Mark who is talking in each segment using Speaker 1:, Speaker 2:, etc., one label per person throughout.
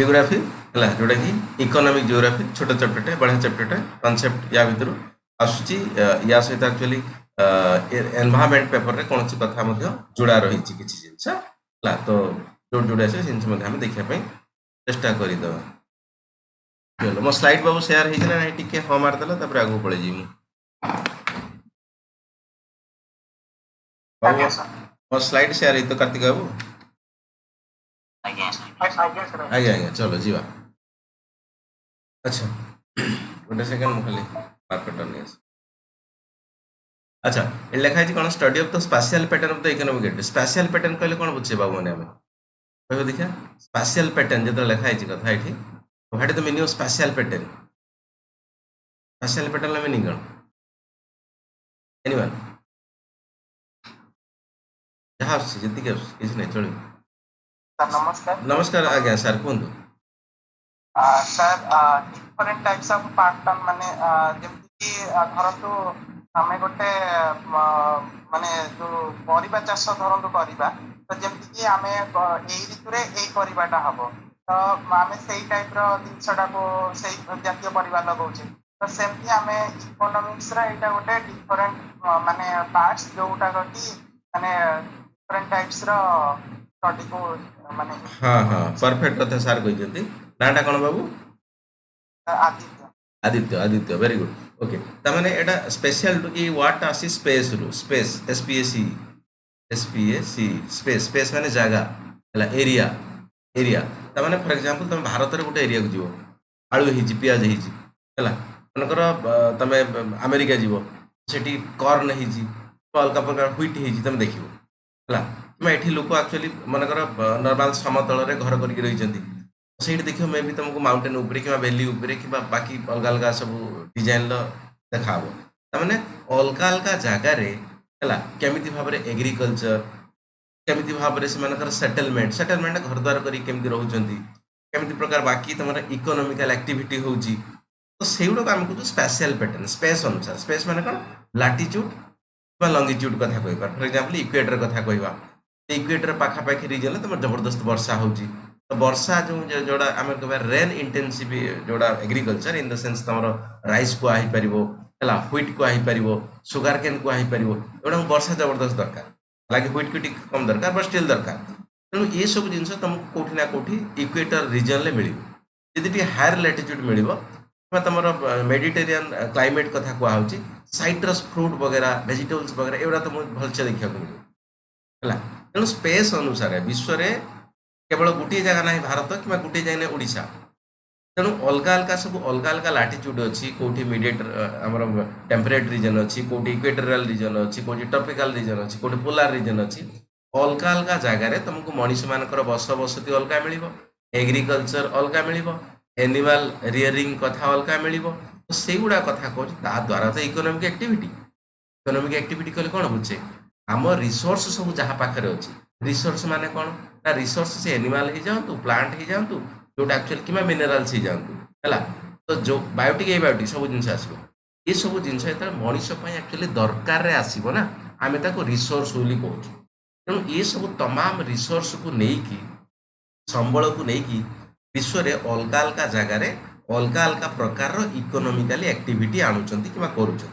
Speaker 1: Geography है जोटा कि इकोनॉमिक जियोग्राफी छोटे चैप्टरटे बढ़िया चैप्टरटे कॉन्सेप्ट या भितर आसुची या सहित एक्चुअली एनवायरनमेंट पेपर रे कौन सी कथा मध्य जुड़ा रही किसी जिनस है तो जोड़ जोड़ा से जिनस मध्य हम देखा चेष्टा करदे चलो मो स्लाइड बाबू शेयर होती ना नहीं टिके हाँ मारदेला तापर आगू पड़े जी बाबू मो स्लाइड शेयर होती तो कार्तिक बाबू आज्ञा आज्ञा चलो जीवा अच्छा गोटे सेकेंड मुझे खाली मार्केटर नहीं अच्छा ये लिखा है कौन study of the spatial pattern of the economic activity spatial pattern कहले कौन बुझे बाबू मैंने हमें कह देखिए स्पेशियल पैटर्न जो लिखा है कथा ये what is the meaning of spatial pattern spatial pattern meaning कौन एनीवन जहाँ जी किसी नहीं चलो
Speaker 2: नमस्कार
Speaker 1: नमस्कार आज्ञा सर कहतु
Speaker 2: sir different types of pattern माने जेमति धरतु आमे गोटे माने जो परिबा चाष धरतु करिबा तो जेमति कि आमे एई ऋतु रे एई परिबाटा हबो तो आमे सेई टाइप रो जिंसटा को सेई जातीय परिबा लगाउछे तो सेमति आमे इकोनॉमिक्स रा एटा गोटे डिफरेंट माने पार्ट्स जोटा कि माने डिफरेंट टाइप्स रो स्टडी को माने
Speaker 1: हाँ हाँ परफेक्ट कथा सर कहते नाटा कौन बाबू
Speaker 2: Aditya
Speaker 1: Aditya Aditya very good okay तमाने एटा स्पेशल टू की व्हाट आसी स्पेस रु space S P A C S P A C space space माने जगह हला एरिया एरिया तमाने फॉर एग्जांपल तुम भारत रे गोटे एरिया को जीवो आलू हिजी पियाज हिजी हला मनकर तमे अमेरिका जीवो सेठी कॉर्न हिजी अलग प्रकार व्हीट हिजी तुम देखिबो हला मैं एठी लोक एक्चुअली मनकर नॉर्मल समतल रे घर करके रहिचंती सेठी देखियो मे भी तुमको माउंटेन ऊपर कि वैली ऊपर कि बाकी अलग अलग सब डिजाइन देखा तमाने अलग अलग जगार केमिति भाव में एग्रीकल्चर केमिति भाव में से सेटलमेंट सेटलमेंट घर द्वार करमी रोचंती केमिति प्रकार बाकी तुम इकोनॉमिकल एक्टिविटी होची तो से गुड़ा आम कह स्पेशल पैटर्न स्पेस अनुसार स्पेस माने कौन लाटिट्यूड लंगिट्यूड कथा कह फॉर एग्जांपल इक्वेटर कथा कहवा इक्वेटर पाखापाखि रिजन तुम जबरदस्त वर्षा होची तो वर्षा जो जोड़ा आम कह रेन इंटेंसिव जोड़ा एग्रीकल्चर इन द सेंस तुम राइस को आई पार व्हीट को आई पार सुगार केन को आई पार एगुड़ा वर्षा जबरदस्त दरकार हालांकि व्हीट को कम दरकार बट स्टिल दरकार तेणु ये सब जिन तुमको कौटी ना कौटी इक्वेटर रिजन में मिल जी हायर लैटिट्यूड मिल तुम मेडिटेरियन क्लाइमेट कथा कहुच्छी साइट्रस फ्रूट वगैरह वेजिटेबल्स वगैरह एगुड़ा तुमको भलसे देखा मिले तेणु स्पेस अनुसार विश्व में केवल गोटे जगह ना भारत कि गोटे जगह ना ओडिशा तेणु अलग अलग सब अलग अलग लाटिट्यूड अच्छी कौटी मीडिएट आमर टेम्परेट रिजन अच्छी कौटी इक्वेटोरियल रिजन अच्छी कौटी ट्रॉपिकल रिजन अच्छी कौटी पोलार रिजन अच्छी अलग अलग जगार तुमको मनीष मानकर बसती अलग मिल एग्रीकल्चर अलग मिल एनिमल रियरिंग कथा अलग मिल तो से गुड़ा कथा कह द्वारा तो इकोनॉमिक एक्टिविटी कहले कौन बुझे आम रिसोर्स सब जहाँ पाखे अच्छी रिसोर्स माने कौन ना रिसोर्स से एनिमल हो जातु प्लांट हो जातु जोटा एक्चुअली कि मिनराल्स हो जातु है तो जो बायोटिक ए बायोटिक सब जिन आसो ये सब जिन मनीष एक्चुअली दरकार आसो ना आम रिसोर्स बोली कहूँ तेणु ये सब तमाम रिसोर्स को लेकिन संबल को लेकिन विश्व में अलग अलग जगार अलग अलग प्रकार इकोनॉमिकल एक्टिविटी आणुचंती कि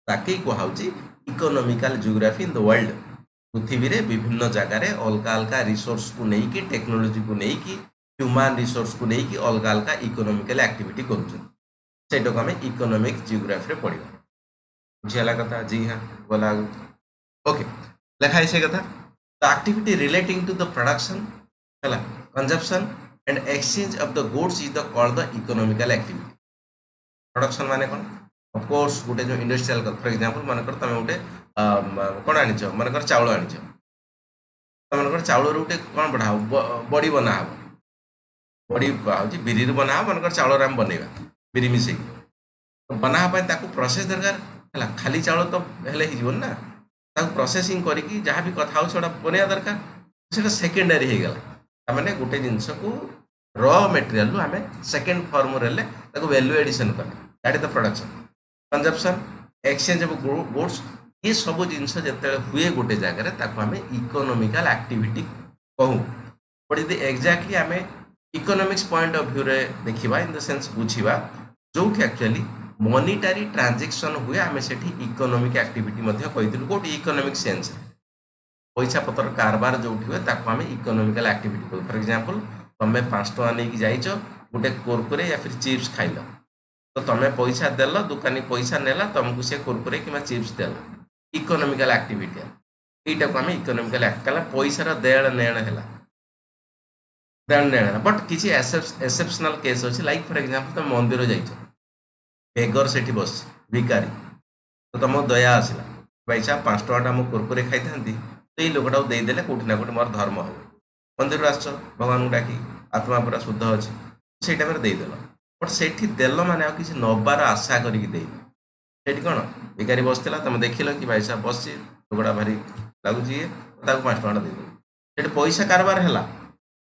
Speaker 1: ताकि कहुच्छी economical geography in the world पृथ्वी रे विभिन्न जगार अलग अलग रिसोर्स को लेकिन टेक्नोलोजी को लेकिन ह्यूमन रिसोर्स को लेकिन अलग अलग इकोनॉमिकल एक्टिविटी करूँ आम इकोनॉमिक जियोग्राफी पढ़ा बुझीगला कथा जी हाँ गला ओके लिखाई से कथा the activity relating to the production है consumption and exchange of the goods is the called the economical activity production माने कौन ऑफ कोर्स गोटे जो इंडस्ट्रियल फॉर एग्जांपल मानकर तुम गोटे कौन आनीच मानकर चाउल आनीच मानकर चाउल गोटे कौन बढ़ा बड़ी बना बड़ी हूँ बिरी बना मानकर चाउल आम बनवा बिरी मिसे बनावाई प्रोसेस दरकार है खाली चाउल तो हेल्ले ना प्रोसेसिंग करके जहाँ भी कथा हो बनवा दरकार से सेकेंडरी हो गला मैंने गोटे जिनस को र मटेरियल आम सेकेंड फॉर्म वैल्यू एडिशन कले that is the production consumption exchange of goods ये सब जिनस जो हुए गोटे जगह आम इकोनॉमिकल एक्टिविटी कहूँ बट यदि एक्जाक्टली आम इकोनॉमिक्स पॉइंट ऑफ व्यू रे देखिबा इन द सेंस बुझिबा जो कि एक्चुअली मॉनिटरी ट्रांजैक्शन हुए आमे सेठी इकोनॉमिक एक्टिविटी मध्ये कहिदिलु कोठी इकोनॉमिक सेंस पैसा पत्र कारबार जो हुए ताको आमे इकोनॉमिकल एक्टिविटी कहू फॉर एग्जांपल तमे 5 टका नै कि जाइछो गोटे कुरकुरे या फिर चिप्स खाइलो तो तमे पैसा देल दुकानी पैसा नेला तुमको से कुरकुरे कि चिप्स देल इकोनॉमिकल एक्टिविटी एटा को आमे इकोनॉमिकल एक्ट कला पैसा रा देण नेण हैला देण नेण हैला बट किछि एक्सेप्शनल केस अछि लाइक फॉर एग्जांपल तुम मंदिर जाइछो बेगर सेठी बस भिकारी तो तुम दया आसला पैसा 5 टका मो कुरकुरे खाइ थांती तो ये लोकटा दे देले कोठी ना कोठी मोर धर्म हो मंदिर आसछ भगवान डाकी आत्मा पूरा शुद्ध अछि से टाइम दे देल बट सेठी देल माने आ किछि नबार आशा करिक दे सेठी कोन भिकारी बसतिला तुम देखिलो कि भाई साहब बसछि लोकटा भारी लागुछि ताको 5 टका दे दे सेठी पैसा कारबार हैला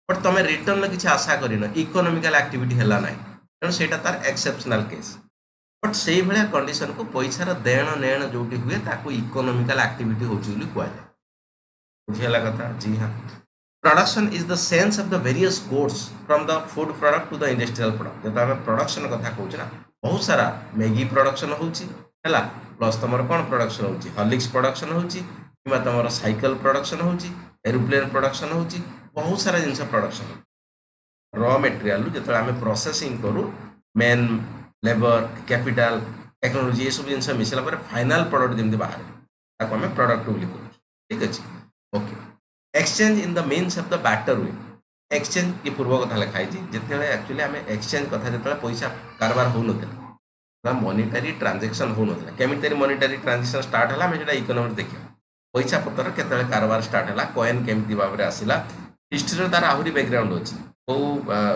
Speaker 1: बट तुम रिटर्न किछि आशा करिनो इकोनॉमिकल एक्टिविटी हैला नै तेणु सेटा तार एक्सेप्शनल केस बट से भाया कंडीशन को पैसार देण नेण जोटी हुए ताको इकोनॉमिकल एक्टिविटी होची बोली कुआ जाय बुझियाला कथा जी हाँ production is the sense of the various goods from the food product to the industrial product जब आम प्रोडक्शन कथा कहूँ ना बहुत सारा मैगी प्रोडक्शन होची हैला प्लस तुम कौन प्रोडक्शन होची हॉर्लिक्स प्रोडक्शन होची कि तुम साइकिल प्रोडक्शन होची एरोप्लेन प्रोडक्शन होची बहुत सारा जिनस प्रोडक्शन रॉ मटेरियल जो आम प्रोसेसिंग करूँ मेन लेबर कैपिटल टेक्नोलॉजी ये सब जिन मिसला पर फाइनल प्रोडक्ट जमी बाहर ताको आम प्रोडक्ट बोली करूँ ठीक अच्छे okay exchange in the means of the barter way exchange ये पूर्व कथा लिखाई जिते एक्चुअली आम एक्सचेंज कथा जो पैसा कारबार हो ना मॉनिटरी ट्रांजैक्शन हो ना केमिति मॉनिटरी ट्रांजैक्शन स्टार्ट है आम इकोनॉमिक देखिए पैसा पत्र केते कारबार स्टार्ट है कॉइन केमिति भाव में आसला हिस्ट्री तार आहरी बैकग्राउंड अच्छी कौ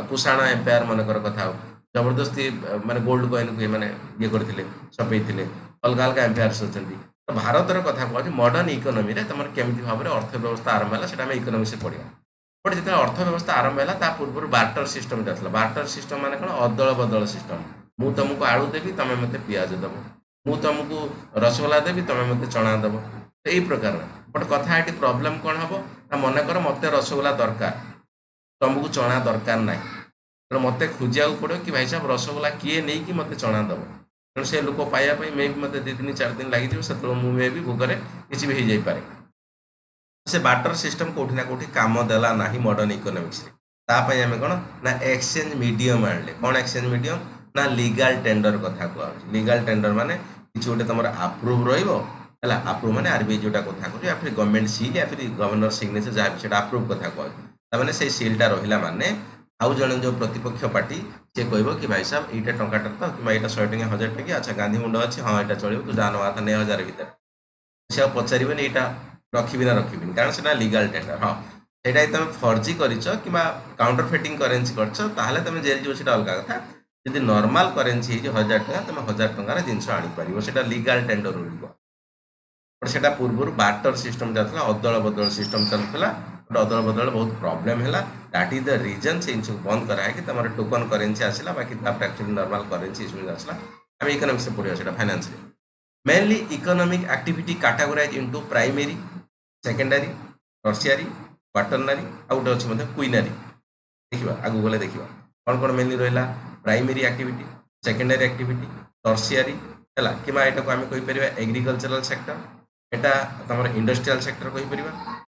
Speaker 1: कुषाण एम्पायर मनकर कथा जबरदस्ती माने गोल्ड कॉइन को माने ये करथिले छपेइथिले अलग अलग एम्पायर्स अछंती तो भारतर कथा कहूँ मॉडर्न इकोनॉमी रे तुम केमिति भाव में अर्थव्यवस्था आरंभ है सेटा इकोनॉमिक्स पढ़ा बट जो अर्थव्यवस्था आरंभ है पूर्व बार्टर सिस्टम जाता बार्टर सिस्टम माने कौन अदल बदल सिस्टम मु तुमको आलू देवी तुम मत पियाज दब मु तुमको रसगोला देवी तुम मत चना दब तो यही प्रकार बट कथा ये प्रोब्लेम कौन हम ना मन कर मत रसगोला दरकार तुमको चना दरकार ना तो मत खोजा पड़ो कि भाई साहब रसगोला किए नहीं कि मत चना दब तेणु से लोक पाइबापी मे भी मत 2-3-4 दिन लगे से मे भी भोगरे किसी भी हो जापे से बाटर सिस्टम कौटी ना कौटी काम देला ना मॉडर्न इकोनॉमिक्स आम कौन ना एक्सचेंज मीडियम आणले कौन एक्सचेंज मीडियम ना लीगल टेंडर कथा कहूँ लीगल टेंडर माने किसी गोटे तुम आप्रुव रहा आप्रुव माने आरबीआई जोटा कथा कहूँ या फिर गवर्नमेंट सील या फिर गवर्नर सिग्नेचर जहाँ भी आप्रुव कथा कहूँ से सीलटा रहा माने आउ जन जो प्रतिपक्ष पार्टी सी कह कि भाई साहब यहाँ टंकाटा तो कि 100 टंका 1000 टंका अच्छा गांधी मुंड अच्छे हाँ यहाँ चलो तू जान था ने 1000 भर से पचारे यहाँ रखी ना रखी कारण से लीगल टेंडर हाँ यहाँ तुम फर्जी कर काउंटर फेटिंग करेन्सी कर तुम जेल जीव से अलग कथा जब नॉर्मल करेन्सी 1000 टंका तुम 1000 टंकार जिनस आनीपर से लीगल टेंडर बट से पूर्व बार्टर सिस्टम जाता अदल बदल सिस्टम चलता अदल बदल बहुत प्रॉब्लम है दैट इज द रीजन से इनको बंद कराए कि तुम टोकन करेन्सी आसला बाकी एक्चुअली नॉर्मल करेन्सी आसला आम इकोनॉमिक्स पढ़ा से finance mainly economic activity categorise into primary secondary tertiary quaternary आ गोटे अच्छे क्वीनरी देखा आगू गले देखा कौन कौन मेनली रहा primary activity secondary activity tertiary है कि यहाँ को आम कहीपर एग्रिकल्चरल सेक्टर यहाँ तुम इंडस्ट्रियल सेक्टर कहीपर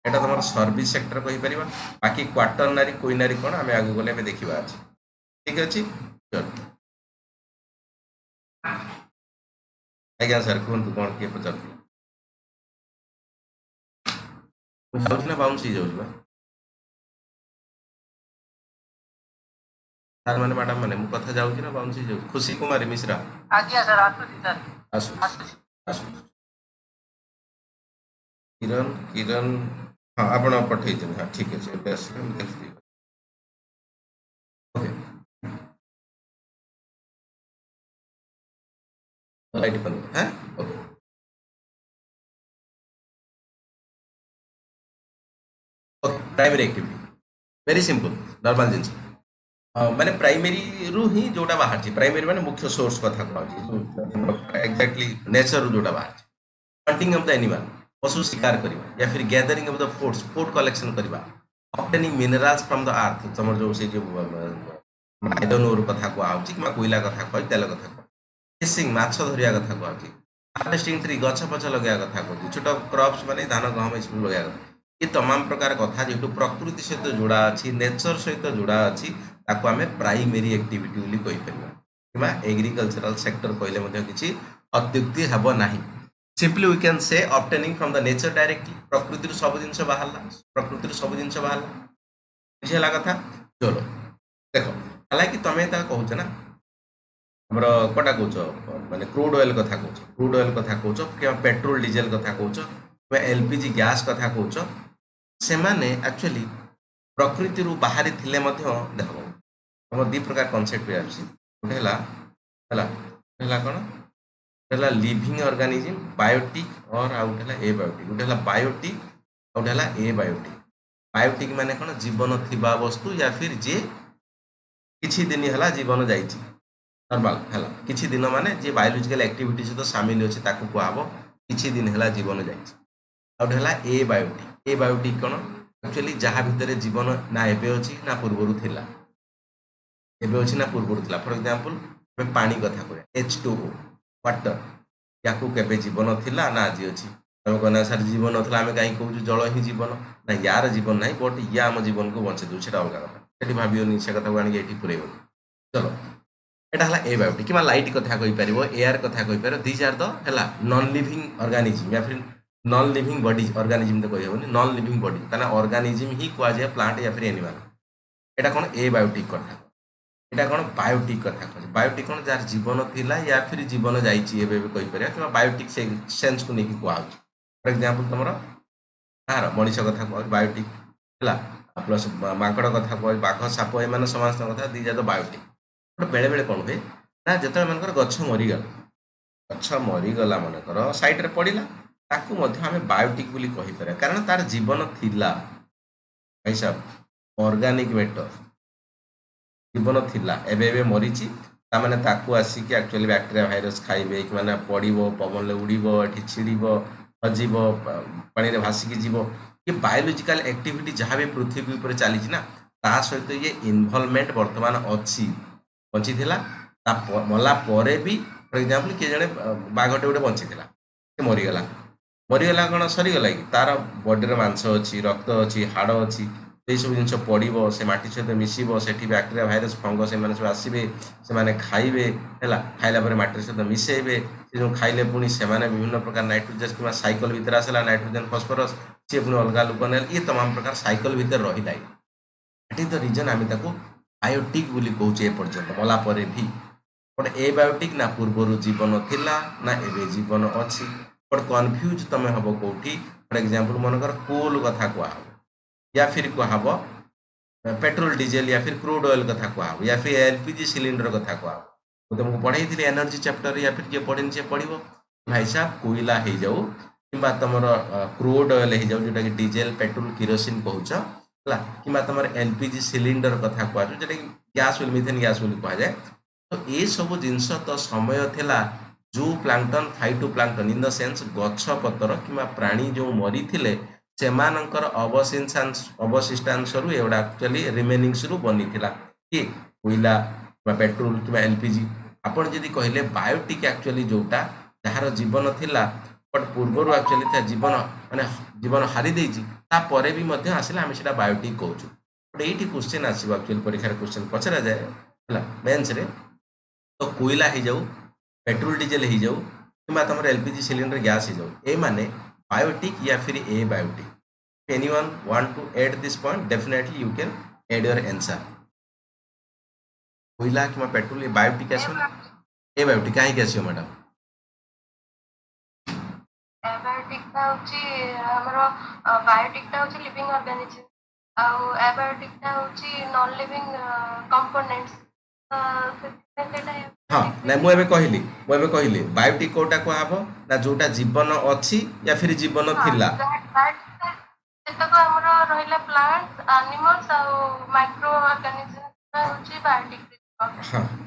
Speaker 1: एटा तुम सर्विस सेक्टर कहीपर बाकी क्वाटरनरी क्वीनरी कौन आम आगे गले देखा ठीक अच्छे चलो आज्ञा सर कहतु कौन किए पचार ना बाउंस हो जाऊँ सर मैंने मैडम मैंने मो कथा जाऊँ ना बाउंस हो खुशी कुमारी मिश्रा
Speaker 2: आज्ञा सर आसु
Speaker 1: आसु किरण किरण हाँ आप पठे हाँ ठीक है ओके लाइट बंद है okay okay primary activity very simple normal जिनस माने प्राइमरी रु ही जोटा बाहर प्राइमरी माने मुख्य सोर्स कथा कहूँ एक्जाक्टली नेचर रु जोटा बाहर हंटिंग ऑफ द एनिमल पशु शिकार करवा या फिर gathering of the food collection करवा obtaining minerals from the earth तमर जो से जो आयरन ओर कथा को आउची कि कोयला कथा को तेल कथा को फिशिंग माछ धरिया कथा को आउची हार्वेस्टिंग ट्री गछ पछ लगे कथा को छोट क्रॉप्स माने धान गहम इस लगे कथा ये तमाम प्रकार कथा जेटु प्रकृति सहित जोड़ा अछि नेचर सहित जोड़ा अछि ताको हमें प्राइमरी एक्टिविटी बोली कहि परिबा किबा एग्रीकल्चरल सेक्टर कहले मध्ये किछि अत्युक्ति हबो नाही simply we can say obtaining from the nature directly प्रकृति सब जिनस बाहरला प्रकृति सब जिनस बाहरला बुझेला कथा चलो देखो हालांकि तमे ता कहउछ ना हमर कोटा कहउछ माने क्रूड ऑयल कथा कहउछ क्रूड ऑयल कथा कहउछ कि पेट्रोल डीजल कथा कहउछ कि एलपीजी गैस कथा कहउछ से माने एक्चुअली प्रकृति रु बाहरी थिले मध्ये देखो हम दी प्रकार कांसेप्ट आछि गोटे हला कोन हला लिविंग ऑर्गेनिज्म बायोटिक और आउट हला एबायोटिक गोटे हला बायोटिक आउट हला एबायोटिक बायोटिक माने कोन जीवन थिबा वस्तु या फिर जे किछि दिन हला जीवन जाइछि नॉर्मल हला किछि दिन माने जे बायोलॉजिकल एक्टिविटी सहित शामिल अछि ताकू कहबो किछि दिन हला जीवन जाइछि आउट हला एबायोटिक कोन एक्चुअली जहा भितरे जीवन ना एबे अछि ना पूर्वरु थिला एबे अछि ना पूर्वरु थिला फॉर एग्जांपल हम पानी कथा कहै H2O वाटर याकू केबे जीवन थिला ना आज अछि हम कहना सर जीवन नथला हम काई कहू जल ही जीवन ना यार जीवन नाही बट या हम जीवन को बंचे दउ सेटा अलगा कथा सेठी भाबियो नि से कथा आनी एठी पुरेबो चलो एटा हला एबायोटिक किमा लाइट कथा कहि परिबो एयर कथा कहि परिबो दीज आर द हला नॉन लिविंग ऑर्गेनिज्म या फिर नॉन लिविंग बॉडी ऑर्गेनिज्म तो कहबो नॉन लिविंग बॉडी तना ऑर्गेनिज्म ही कुआ जाय प्लांट या फिर एनिमल एटा कोन एबायोटिक कथा एटा कोन बायोटिक कथा कहै बायोटिक कोन जार जीवन थिला या फिर जीवन जाइछि एबे कहि परिया किमा बायोटिक से सेंस को नेकी कुआ फॉर एग्जांपल तमरो आर मनीष कथा कह बायोटिक हला प्लस माकड़ कथा कह बाघ साप ए माने समस्त कथा दी जा बायोटिक बट बेले बेले कोन होय ना जतय मानकर गछ मरी गला मानकर साइड रे पडिला ताकू मध्ये हमें बायोटिक बोली कहि पारे कारण तार जीवन थिला भाई साहब ऑर्गेनिक मैटर जीवन थिला एबे एबे मरीची ता माने ताकू आसी कि एक्चुअली बैक्टीरिया वायरस खाइबे कि माने पडिबो पवन ले उड़ीबो एठी छिड़ीबो हजीबो पानी रे भासी की जीवो ये बायोलॉजिकल एक्टिविटी जहाँ भी पृथ्वी ऊपर चली ना ता सहित ये इन्वॉल्वमेंट वर्तमान अच्छी बंची थिला ता मला परे भी फॉर एग्जांपल के जने बाघटे गोटे बंची थिला से मरीगला कौन सरीगला कि तार बॉडी रे मांस अच्छी रक्त अच्छी हाड़ अच्छी ये सब जिन पड़ो से माटी सहित मिसब से बैक्टीरिया भाइरस फंगस एम सब आसवे से खाइबे है खाइला माटी सहित मिसेबे से जो खाइले पुणी से विभिन्न प्रकार नाइट्रोजन कि साइकल भितर आसला नाइट्रोजन फस्फरस सी पुणी अलग लोक ने ये तमाम प्रकार साइकल भितर रहा इट इज द रीजन आम बायोटिक बोली कहूँ एपर्यंत मला पर भी बट ए बायोटिक ना पूर्वर जीवन थिला ना एबे जीवन अच्छी बट कन्फ्यूज तमें हम कौटी फॉर एग्जांपल मनकर कोल कथा कह या फिर कह पेट्रोल डीजेल या फिर क्रूड ऑयल कथा कह या फिर एलपीजी सिलिंडर कथा कह मुझे तुमको पढ़ाई थी एनर्जी चैप्टर या फिर जी पढ़ी सी पढ़ भाई साहब कोयला हो जाऊ कि तुम क्रूड ऑयल हो जाऊ जोटा कि डीजेल पेट्रोल किरोसिन कहूच है कि तुम एलपीजी सिलिंडर कथा कह जोटा कि गैस मिथेन गैस कहुए तो ये सब जिनस तो समय थिला जो plankton phyto plankton in the sense गछ पतर कि प्राणी जो मरी थिले सेमानंकर अवशिष्टांश रु एवडा एक्चुअली रिमेनिंग्स रु बनी थिला कि कोयला पेट्रोल कि एलपीजी आपण जदि कहले बायोटिक एक्चुअली जोटा जहार जीवन थिला बट पूर्वर एक्चुअली था जीवन माने जीवन हारी देछि ता परे भी मध्य आसिला हम सेटा बायोटिक कहउछु बट एठी क्वेश्चन आसीबो एक्चुअली परीक्षा क्वेश्चन पचरा जाए हला मेंस रे तो कोयला हो जाऊ पेट्रोल डीजेल हो जाऊ कि तुम एलपीजी सिलिंडर गैस हो जाऊ ए माने बायोटिक या फिर abiotic anyone want to add this point definitely you can add your answer कोयला कि पेट्रोल ए बायोटिक आसो ए बायोटिक कहीं आसो मैडम
Speaker 3: एबायोटिक टा होची हमरो बायोटिक टा होची लिविंग ऑर्गेनिज्म आउ एबायोटिक टा होची नॉन लिविंग कंपोनेंट्स
Speaker 1: हाँ ना मुझे कहली बायोटिक कोटा कहब ना जोटा जीवन अच्छी या फिर जीवन थिला
Speaker 3: जतक हमरो रहिला प्लांट्स एनिमल्स आउ माइक्रो ऑर्गेनिज्म होची बायोटिक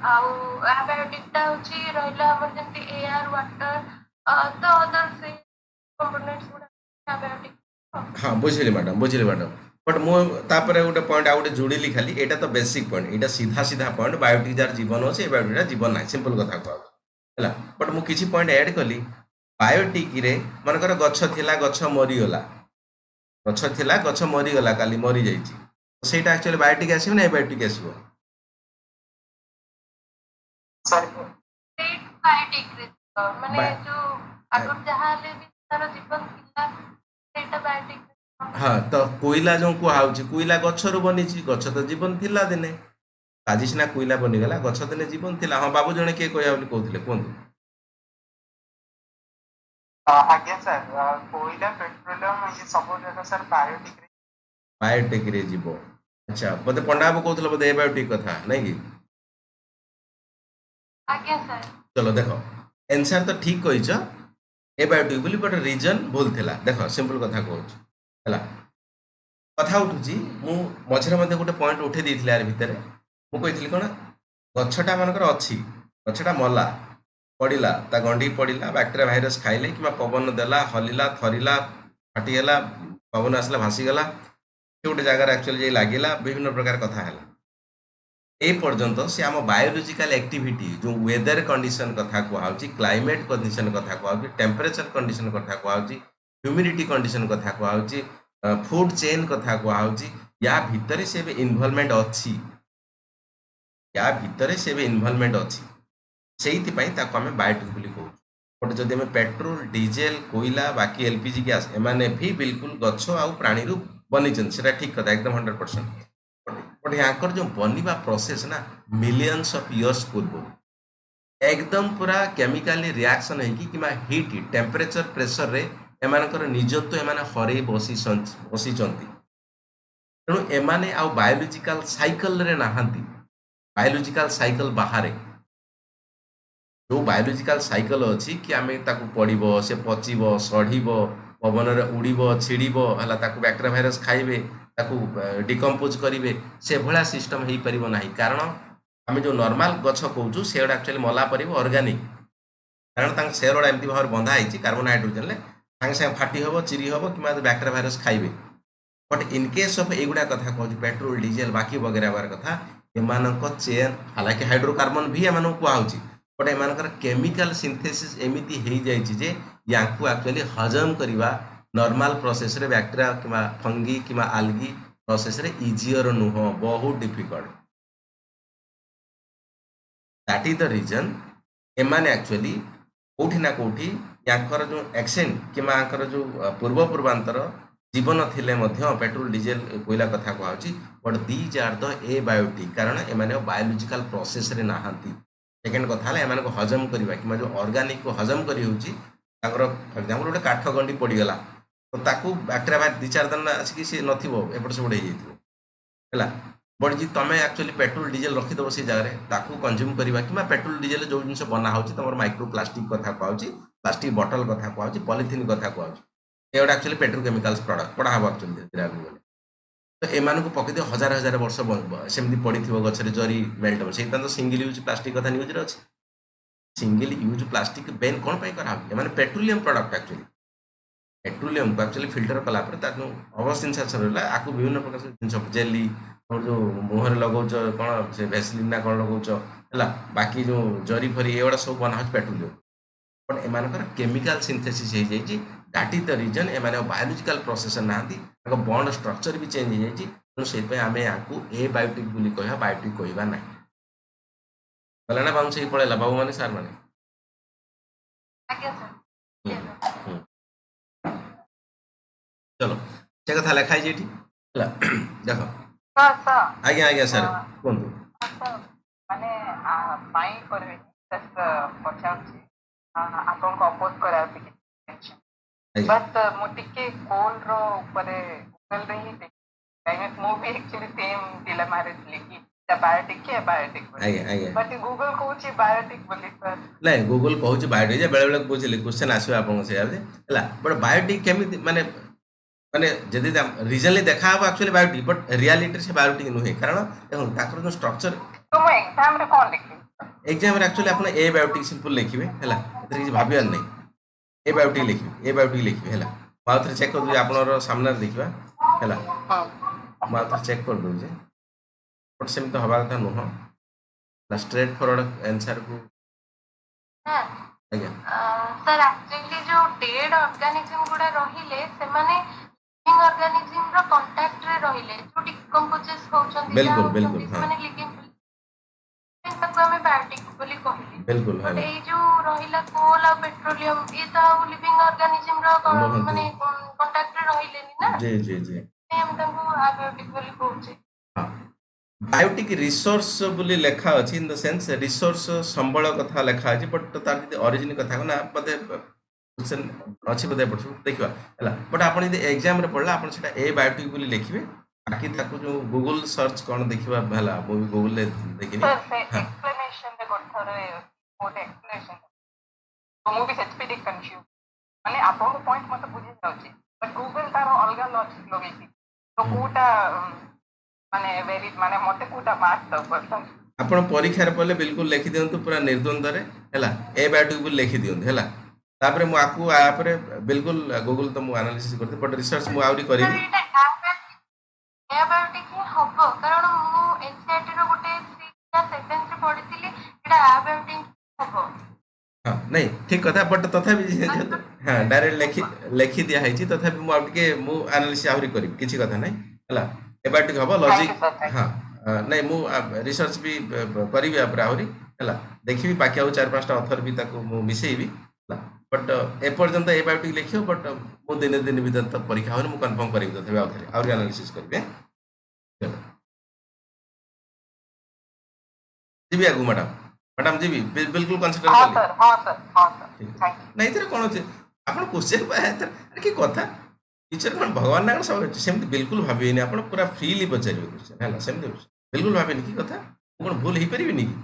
Speaker 3: आउ एबायोटिक टा होची रहिला हमर जेंति एयर वाटर तो अदर से कंपोनेंट्स एबायोटिक
Speaker 1: हाँ बुझिली मैडम बट मु तापर गोटे पॉइंट आ गोटे जोड़िली खाली एटा तो बेसिक पॉइंट एटा सीधा सीधा पॉइंट बायोटिक जार जीवन अच्छे बायोटिक जीवन ना सिंपल कथा कहला बट मु किछि पॉइंट ऐड कली बायोटिक रे मनकर गछ थिला गछ मरीगला गछ थिला गछ मरीगला काली मरी जाइछि सेटा एक्चुअली बायोटिक आसीबो ना बायोटिक आसीबो
Speaker 2: सर
Speaker 3: स्टेट बायोटिक रे माने
Speaker 1: बाय-
Speaker 3: जो आगुर जहाँ ले भी तार जीवन थिला सेटा बायोटिक
Speaker 1: हाँ तो कोईला जो कुहाउछि कोईला गछरु बनिछि गछ तो जीवन थिला दिने आज सिना कोईला बनिगला गछ दिने जीवन थिला हाँ बाबू जने के कहया बोली कहउथिले कोन
Speaker 2: आज्ञा सर कोयला पेट्रोलियम ये सब जगह सर बायोटिक
Speaker 1: बायोटेक रे जीवो अच्छा बोधे पंडा बाबू कहउथिले बोधे ए बायोटिक कथा नहीं कि
Speaker 3: आज्ञा सर
Speaker 1: चलो देखो आंसर तो ठीक कहिछ ए बायोटिक बोली बट रीजन भूल थिला देखो सिंपल कथा कहउछ हला कथा उठुची मु मझरे मध्ये गोटे पॉइंट उठे देइथिले यार भितरे मु कहिथिली कोन गछटा मानकर अछि गछटा मला पड़िला ता गंडी पड़िला बैक्टेरिया भाइरस खाइले किमा पवन देला हलिला थरिला फाटिगला पवन आसला भासीगला से गोटे जगार एक्चुअली लागिला विभिन्न प्रकार कथा है ए पर्यंत से आम बायोलॉजिकल एक्टिविटी जो वेदर कंडीशन कथा कहूँ क्लाइमेट कंडीशन कथा कहूँ टेम्परेचर कंडीशन कथा कहूँ ह्यूमिडिटी कंडीशन कथा कहूँ फूड चेन कथा कहूँ या भितर से इनवॉल्वमेंट अच्छी या भितर से इनवॉल्वमेंट अच्छी से आम बायोटिक बोली कहूँ बट जदि आम पेट्रोल डीजेल कोयला बाकी एलपीजी गैस एमाने भी बिल्कुल गछ आउ प्राणी बनी से ठीक कथा एकदम 100% बट यहाँ जो बनवा प्रोसेस ना मिलियंस ऑफ इयर्स पूर्व एकदम पूरा केमिकली रिएक्शन है कि हिट टेम्परेचर प्रेशर रे एमानकर निजत्व एमाने हरे बसी तेणु एमाने आउ बायोलॉजिकल साइकिल रे नाहांती बायोलॉजिकल साइकिल बाहर जो बायोलॉजिकल साइकिल अच्छी कि आम ताकू पड़ब से पचिब सढ़ब पवन में उड़ब छिड़ब है ताकू बैक्टेरिया भाइरस खाइबे ताकू डिकम्पोज करेंगे से भाया सिस्टम हो पार ना कारण आम जो नॉर्मल गछ कौचु से एक्चुअली मला पर ऑर्गेनिक कारण सेल गुड़ा एमती भाव बंधा होती कार्बन हाइड्रोजेन सागे सागे फाटी हम चिरी हम कि बैक्टेरिया भाइरस खाइबे बट इन केस ऑफ एगुड़ा कथा कहूँ पेट्रोल डीजेल बाकी वगैरह बार कथा एमानक चेन हालांकि हाइड्रोकार्बन भी एम कहुच्छी बट एमानकर केमिकल सिंथेसिस एमिति हो जाइए जे याकू एक्चुअली हजम करवा नॉर्मल प्रोसेस रे बैक्टेरिया किमा फंगी किमा आल्गी प्रोसेस रे इजियर नुह बहुत difficult that is the reason एमाने एक्चुअली कोठी ना कोठी याकर जो एक्सेंट किमा याकर जो पूर्व पूर्वांतर जीवन थिले मध्य पेट्रोल डीजेल कोयला कथा कहूँ but these are the abiotic कारण एमाने बायोलॉजिकल प्रोसेस रे नाहांती सेकेंड कथा एम हजम करवा कि जो ऑर्गेनिक को हजम कर फर एक्जाम्पल गोटे काठ गंडी पड़गला तो ताकू बैक्टेरिया भाई 2-4 दिन आसिक सी नपट सेपट हो बट जी तुम एक्चुअली पेट्रोल डीजेल रखीदेव से जगह ताकू कंज्यूम करवा कि पेट्रोल डीजेल जो जिन बना हो तुम माइक्रो प्लास्टिक कथा कहूँ प्लास्टिक बटल कथा कहूँ पॉलिथिन कथा कहूँ ये एक्चुअली पेट्रोकेमिकल्स प्रोडक्ट पढ़ा हम एक्चुअली गले तो एम पकईदे हजार हजार वर्ष सेमती पड़ी गचर जरी मेल्ट हम से तो सिंगल यूज प्लास्टिक कथा न्यूज अच्छे सिंगल यूज प्लास्टिक बैन कौन कराने पेट्रोलियम प्रोडक्ट एक्चुअली पेट्रोलियम को एक्चुअली फिल्टर कलापर जो अवशिष्ट जिनस रहा आपको विभिन्न प्रकार जिन जेली जो मुहर लगौच कौन से भेसलिन ना कौन लगौच है बाकी जो जरी फरी एगुड़ा सब बना पेट्रोलियम बट एमानकर केमिकल सिंथेसिस हो जाइए दैट इज द रीजन एमाने बायोलॉजिकल प्रोसेस ना बॉन्ड स्ट्रक्चर भी चेंज हो जाइए तेणु से आम यहाँ ए बायोटिक बोली कह बायोटिक कहवा ना गला ना बाबू से पड़ेगा बाबू मैंने सार मैंने
Speaker 3: आज्ञा सर
Speaker 1: चलो से कथा लिखाई ये देख आज्ञा आज्ञा सर कहतु
Speaker 2: माने माई करबे जस्ट पचाउछि आपन को अपोज कराउछि बट मु टिके कोल रो ऊपर गूगल रे ही देखि मु भी एक्चुअली सेम डिलेमा रे लिखि द बायोटिक के बायोटिक बट गूगल कहूछि बायोटिक बोली सर
Speaker 1: नहीं गूगल कहूँ बायोटिक बेले बेले बुझे क्वेश्चन आसो आप बट बायोटिक केमी माने माने जदि रिजनली देखा हम एक्चुअली बायोटिक बट रियलिटी से बायोटिक नुहे कारण देखो जो स्ट्रक्चर
Speaker 2: तो मैं एग्जाम रे कोन लिखि
Speaker 1: एग्जाम रे एक्चुअली आपन ए बायोटिक सिंपल लिखिबे हैला एतरे किछ भाबियार नहीं ए बायोटिक लिखिबे ए बायोटिक लिखिबे हैला बाउथरे चेक कर आपनर सामने देखिबा हैला ମୁଁ ଆଉ ଥରେ ଚେକ୍ କରିଦେଉଛି ବଟ୍ ସେମିତି ହେବା କଥା ନୁହଁ स्ट्रेट फॉरवर्ड आंसर को आज्ञा
Speaker 3: सर एक्चुअली जो डेड ऑर्गेनिज्म गुडा रहिले से माने लिविंग ऑर्गेनिज्म रो कांटेक्ट रे रहिले जो डिकम्पोजेस होचंती
Speaker 1: बिल्कुल बिल्कुल
Speaker 3: से माने लिविंग ताको हमें बायोटिक बोली कहले
Speaker 1: बिल्कुल
Speaker 3: बट ए जो रहिला कोल और पेट्रोलियम ये तो लिविंग ऑर्गेनिज्म रो माने कांटेक्ट रे रहिले नि ना
Speaker 1: जी
Speaker 3: हम ताको बायोटिक बोली कहउछे
Speaker 1: हां बायोटिक रिसोर्स बोली लेखा अछि इन द सेंस रिसोर्स संबल कथा लेखा अछि बट तार जदि ओरिजिन कथा को ना पते क्वेश्चन अछि पते पड़छ देखिबा हला बट आपण जदि एग्जाम रे पढला आपण सेटा ए बायोटिक बोली लिखिबे बाकी ताको जो गूगल सर्च कोन देखिबा हला वो भी गूगल ले देखिनी
Speaker 4: सर से एक्सप्लेनेशन दे कोथरे मोटे एक्सप्लेनेशन तो मु भी सेचपीडी कंफ्यूज माने आपन पॉइंट मते बुझि जाउची बट गूगल तारो अलगा लॉजिक लगेची तो कोटा माने वेरी माने मते कोटा मार्क द पर्सन
Speaker 1: आपण परीक्षा रे पले बिल्कुल लिखि दियंतु पूरा निर्द्वंद रे हला ए बायोटिक बोली लिखि दियंतु हला तापरे मु आकू आपरे बिल्कुल गूगल तो मु एनालिसिस करते बट रिसर्च मु आउरी करिबी
Speaker 3: ए बायोटिक ही हबो कारण मु एनसीईआरटी रो गोटे 3 सेकंड रे पढिथिली एटा ए बायोटिक हबो
Speaker 1: हां नहीं ठीक कथा बट तथापि हां डायरेक्ट लिखि दिया है तथापि मु आउटी के मु एनालिसिस आउरी करिबी किछि कथा नहीं हला ए बायोटिक हबो लॉजिक हां नहीं मु रिसर्च भी करिबी आपरे आउरी हला देखिबी बाकी आउ 4-5 ऑथर भी ताको मु मिसेइबी हला बट ए पर्यंत ए बायोटिक लिखियो बट मु दिन भीतर तो परीक्षा हो मु कंफर्म करिबी तथापि आउथरे आउरी एनालिसिस करिबे जीबी आगु मैडम जीबी बिल्कुल कंसीडर कर
Speaker 4: हां सर थैंक यू
Speaker 1: नहीं तेरे कोन अछि आपण क्वेश्चन अरे की कथा टीचर कोन भगवान ना सब सेमति बिल्कुल भाबिनी आपण पूरा फ्रीली पचारिबे क्वेश्चन हला सेमति बिल्कुल भाबिनी की कथा कोन भूल हे परिबिनी की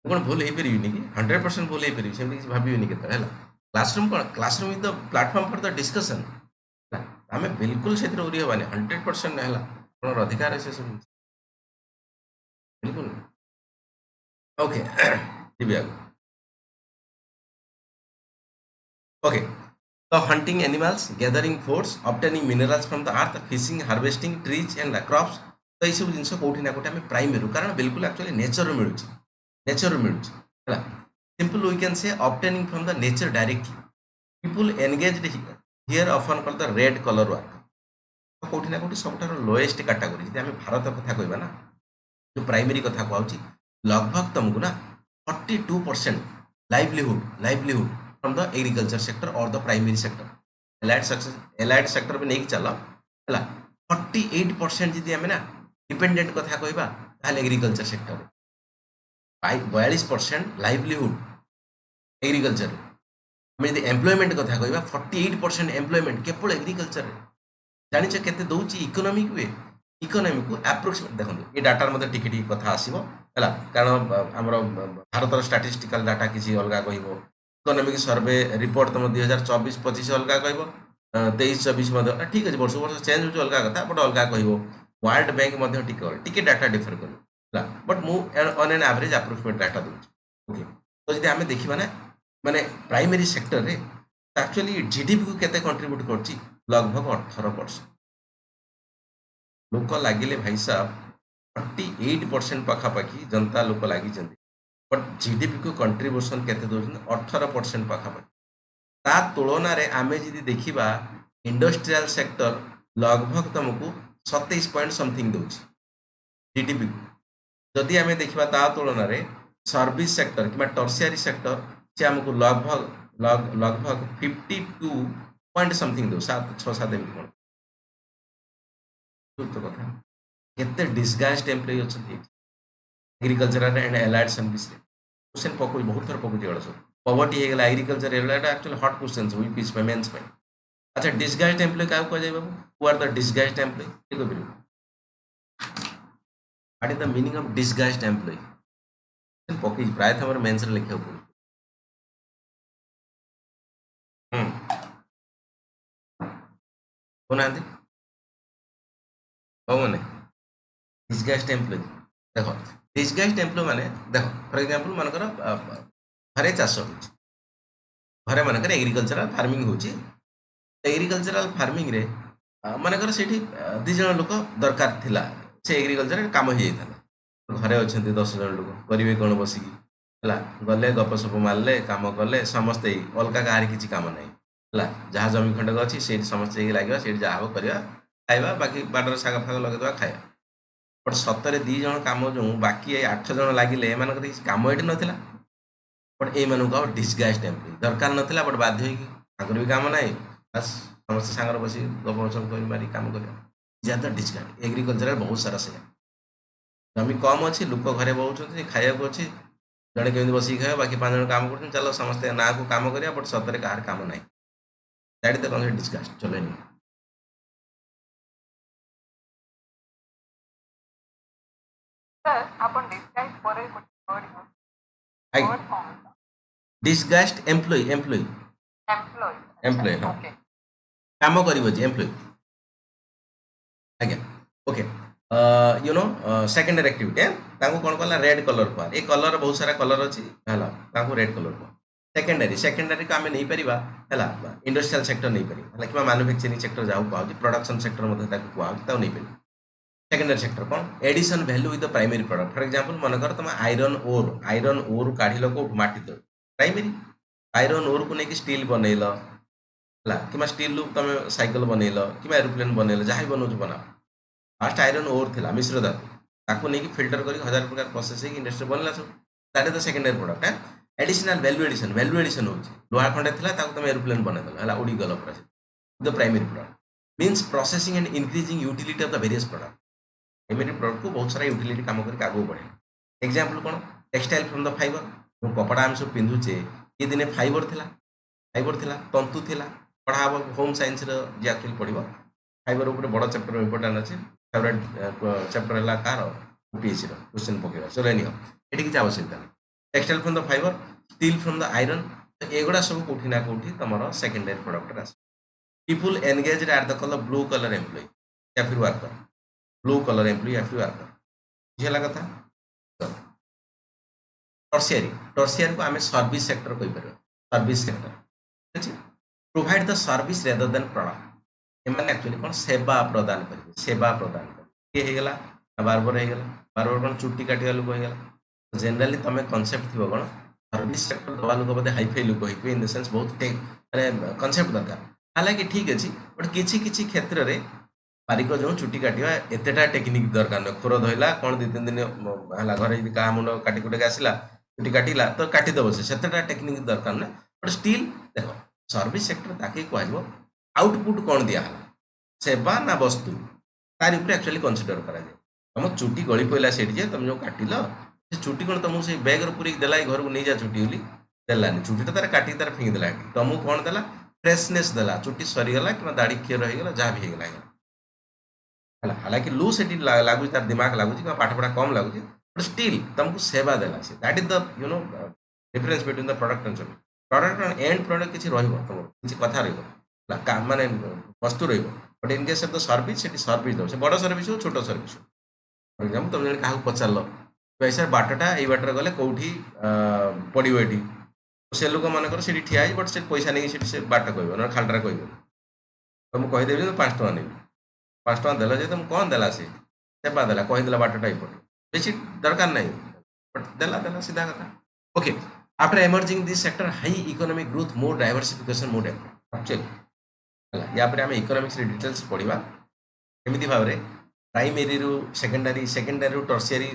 Speaker 1: कोन भूल हे परिबिनी की 100% भूल हे परिबी सेमति किछ भाबिनी के हला classroom is the platform for the discussion हमें बिल्कुल से ओरी होबानी 100% हला कोन अधिकार है से सब बिल्कुल ओके जीबी आगु ओके तो hunting animals gathering foods obtaining minerals from the earth fishing harvesting trees and crops तो ये सब जिनस कोठी ना कोठी हमें प्राइमरी कारण बिल्कुल एक्चुअली नेचर मिलुची हला simple we can say obtaining from the nature directly people engaged here often called the red color work तो कोठी ना कोठी सबठार लोएस्ट कैटेगरी जदि हमें भारत कथा कहबा ना जो प्राइमरी कथा कहउची लगभग तुमको ना 42% livelihood from the agriculture sector और the primary sector allied sector पे नहीं चला हला 48% जदि हमें ना डिपेंडेंट कथा कहबा ताले एग्रीकल्चर सेक्टर 42% लाइवलीहुड एग्रीकल्चर हमें यदि एम्प्लॉयमेंट कथा कहबा 48% एम्प्लॉयमेंट केवल एग्रीकल्चर जानिछ केते दउची इकोनॉमी को एप्रोक्सीमेट देखो ये डाटा मते टिके टिके कथा आसीबो हला कारण हमर भारत स्टैटिस्टिकल डाटा किसी अलगा कहबो इकोनॉमिक सर्वे रिपोर्ट तुम 2024-25 अलगा कहबो 23-24 मध्य ठीक है वर्ष वर्ष चेंज हो अलगा कथा बट अलगा कहबो वर्ल्ड बैंक मध्य टिके डाटा डिफर करो हला बट मु on an average approximate data दउ ओके तो जदि हमें देखिबा ना माने प्राइमरी सेक्टर रे एक्चुअली जीडीपी को केते कंट्रीब्यूट करची लगभग 18% लोक लागिले भाई साहब 48% पाखापाखी जनता लोक लागी बट जीडीपी को कंट्रीब्यूशन केते दोजन 18% पाखापाखी ता तुलना रे आमे जदि देखिबा इंडस्ट्रियल सेक्टर लगभग तुमको 27 पॉइंट समथिंग दोची जीडीपी को जदि आमे देखिबा ता तुलना रे सर्विस सेक्टर किबा टर्शियरी सेक्टर से हमको लगभग 52 पॉइंट समथिंग दो 7-6-7 एमती कोन तो कथा केते डिस्गाइज्ड एम्प्लॉय अछंती एग्रीकल्चर एंड एलाइड सर्विस रे क्वेश्चन पको बहुत थर पको जेगळ सब पॉवर्टी हे गेला agriculture allied actually hot questions वी पीस पे मेंस पे अच्छा डिस्गाइज्ड एम्प्लॉय का को जाय बाबू who are the disguised employ देखो बिल्कुल what is the meaning of disguised employ पको प्राय हमर मेंस रे लिखा पड़ो कोना दे माने डिस्गाइज्ड एम्प्लॉय देखो डिस्गाइज्ड एम्प्लॉय माने देखो फॉर एग्जांपल मानकर घरे चाष हो घरे मानकर एग्रीकल्चरल फार्मिंग होची एग्रीकल्चरल फार्मिंग रे ମନେକର ସେଇଠି 2 ଜଣ ଲୋକ ଦରକାର ଥିଲା, ସେ ଏଗ୍ରିକଲଚର କାମ ହେଇଯାଇଥିଲା, ଘରେ ଅଛନ୍ତି 10 ଜଣ ଲୋକ, କରିବେ କ'ଣ ବସିକି ହେଲା, ଗଲେ ଗପସପ ମାରିଲେ, କାମ କଲେ, ସମସ୍ତେ ଅଲଗା କାହାର କିଛି କାମ ନାହିଁ ହେଲା, ଯାହା ଜମି ଖଣ୍ଡକ ଅଛି ସେଇଠି ସମସ୍ତେ ଯାଇକି ଲାଗିବା, ସେଇଠି ଯାହା ହବ କରିବା, ଖାଇବା, ବାକି ବାଟରେ ଶାଗ ଫାଗ ଲଗେଇଦେବା, ଖାଇବା। ବଟ୍ ସତରେ 2 ଜଣ କାମ ଯୋଉ ବାକି 8 ଜଣ ଲାଗିଲେ, ଏମାନଙ୍କର କିଛି କାମ ଏଠି ନଥିଲା, ବଟ୍ ଏଇମାନଙ୍କୁ ଆଉ ଡିସଗାଇଜ୍ଡ ଏମ୍ପ୍ଲୟି ଦରକାର ନଥିଲା, ବଟ୍ ବାଧ୍ୟ ହେଇକି ତାଙ୍କର ବି କାମ ନାହିଁ, ବାସ୍ ସମସ୍ତେ ସାଙ୍ଗରେ ବସି ଗପସପ କରି ମାରି କାମ କରିବା, ଯାହା ଡିସଗାଇଡ୍। ଏଗ୍ରିକଲଚରରେ ବହୁତ ସାରା ସେଇଆ, ଜମି କମ୍ ଅଛି, ଲୋକ ଘରେ ବହୁଛନ୍ତି, ଖାଇବାକୁ ଅଛି, ଜଣେ କେମିତି ବସିକି ଖାଇବା, ବାକି 5 ଜଣ କାମ କରୁଛନ୍ତି, ଚାଲ ସମସ୍ତେ ନାଁକୁ କାମ କରିବା, ବଟ୍ ସତରେ କାହାର କାମ ନାହିଁ, that is the concept disguised. ଚଲେନି
Speaker 4: सर आपण डिस्गाइज ପରେ ଗୋଟେ word use
Speaker 1: ଆଜ୍ଞା,
Speaker 4: word କଣ
Speaker 1: disguised employee, employee
Speaker 4: employ
Speaker 1: employee, ହଁ,
Speaker 4: ओके
Speaker 1: କାମ କରିବ ଯେ ଏମ୍ପ୍ଲୟି, ଆଜ୍ଞା। Okay, you know secondary activity, ତାଙ୍କୁ କ'ଣ କଲା, ରେଡ୍ କଲର କୁହା, ଏ କଲର ବହୁତ ସାରା କଲର ଅଛି ହେଲା, ତାଙ୍କୁ ରେଡ୍ କଲର କୁହା। ସେକେଣ୍ଡାରୀକୁ ଆମେ ନେଇପାରିବା ହେଲା, ଇଣ୍ଡଷ୍ଟ୍ରିଆଲ ସେକ୍ଟର ନେଇପାରିବା ହେଲା, କିମ୍ବା ମାନୁଫ୍ୟାକ୍ଚରିଂ ସେକ୍ଟର ଯାହାକୁ କୁହାଯାଉଛି, ପ୍ରଡକ୍ସନ ସେକ୍ଟର ମଧ୍ୟ ତାକୁ କୁହାଯାଉଛି, ତାକୁ ନେଇପାରିବା। सेकेंडरी सेक्टर कौन, addition value with the primary product. For example मनकर तुम आयरन ओर काढ़िल को माटी तो प्राइमरी आयरन ओर को लेकिन स्टील बनइल है कि स्टील तुम साइकिल बनइल कि एरोप्लेन बनइल, जहाँ भी बनाऊँ बनाओ, फास्ट आयरन ओर थिला मिश्र धातु, ताको नहीं फिल्टर कर 1000 प्रकार प्रोसेस इंडस्ट्री बनला सब, that is the secondary product. Additional value addition हो लुहा खंडे थिला ताको तुम एरोप्लेन बनइल है, उड़ी गल पूरा the primary product means processing and increasing utility of the various product. Primary product को बहुत सारा यूटिलिटी काम करके आगू बढ़े। एग्जाम्पल कौन, टेक्सटाइल फ्रॉम द फाइबर, जो कपड़ा आम सब पिंधुचे ये दिने फाइबर थिला तंतु थिला, पढ़ा हम होम साइंस जी एक्चुअली पढ़ फाइबर उपर बड़ चैप्टर इंपोर्टाट अच्छे, फेवरेट चैप्टर है कार पीएचडी क्वेश्चन पकेगा, चलो एनी ये किसी आवश्यकता नहीं। Textile from the fibre, steel from the iron, तो एगुड़ा सब कौटी ना कौटी तुम सेकेंडरी प्रोडक्ट आस। People engaged are the collar blue collar employ या फिर वर्कर, ब्लू कलर एम्प्लॉय या फिर वर्कर, बुझेगा कथा। टर्सियरी को आम सर्विस सेक्टर कहीपर, service sector provide the service rather than product, एम एक्चुअली कौन सेवा प्रदान करेंगे, सेवा प्रदान किए होगा बार्बर होगा, बार्बर कौन चुट्टी काटिया लोक होगा, जेनराली तुम कनसेप्ट थी कौन सर्विस सेक्टर दवा लोक बोधे हाईफाई लोक हो इन द सेंस बहुत कनसेप्ट दरकार। हालांकि ठीक अच्छे बट किसी किसी क्षेत्र में बारिक जो चुट्टी काटिया एतेटा टेक्निक दरकार न, खोर धोला कौन 2-3 दिन है, घर यदि क्या मुंड काटी कुटे आसला चुट्टी काटिला तो काटिदेव से टेक्निक दरकार ना, बट स्टिल देख सर्विस सेक्टर ताकि कह आउटपुट कौन दिहला, सेवा ना वस्तु, तार ऊपर एक्चुअली कनसीडर करा जाए। तुम चुट्टी गली पड़ा से तुम जो काटिल से चुट्टी कौन तुमको से बैग पूरी देला घर को नहीं जा चुट्टी बोली देलानी, चुट्टी तार काटिक तार फिंगी देला, तुमको कौन देला फ्रेशनेस देला, चुट्टी सरीगला कि दाढ़ी क्षीर होगा जहाँ भी होगा। हालांकि लूज से लगुच तार दिमाग लगुच पाठ पढ़ा कम लगुच, बट स्टिल तुमको सेवा देला से, that is the you no difference between the product and service. Product and and product किसी तुम किसी कथा माने वस्तु but in case of the service से सर्विस दो, से बड़ सर्विस हो छोट सर्विस हो। फॉर एग्जांपल तुम जन क्या पचार पैसा बाटटा ये बाटर गले कौटी पड़ो ये, से लोक मानकर से ठिया बट से पैसा नहीं से बाट कह ना खालटा कह, तुम कहीदेवी 5 टଙ୍କା नहीं, 5 टଙ୍କା देला जे तुम कौन देला से सेवा देला, कहीदेला बाटटा ये बेसी दरकार नहीं, बट देला सीधा कथा। Okay, after emerging this sector high economic growth more diversification more develop actually या पर आम इकोनॉमिक्स डिटेल्स पढ़ा एमती भाव में प्राइमरी रु सेकेंडरी, सेकेंडरी रु टर्सियरी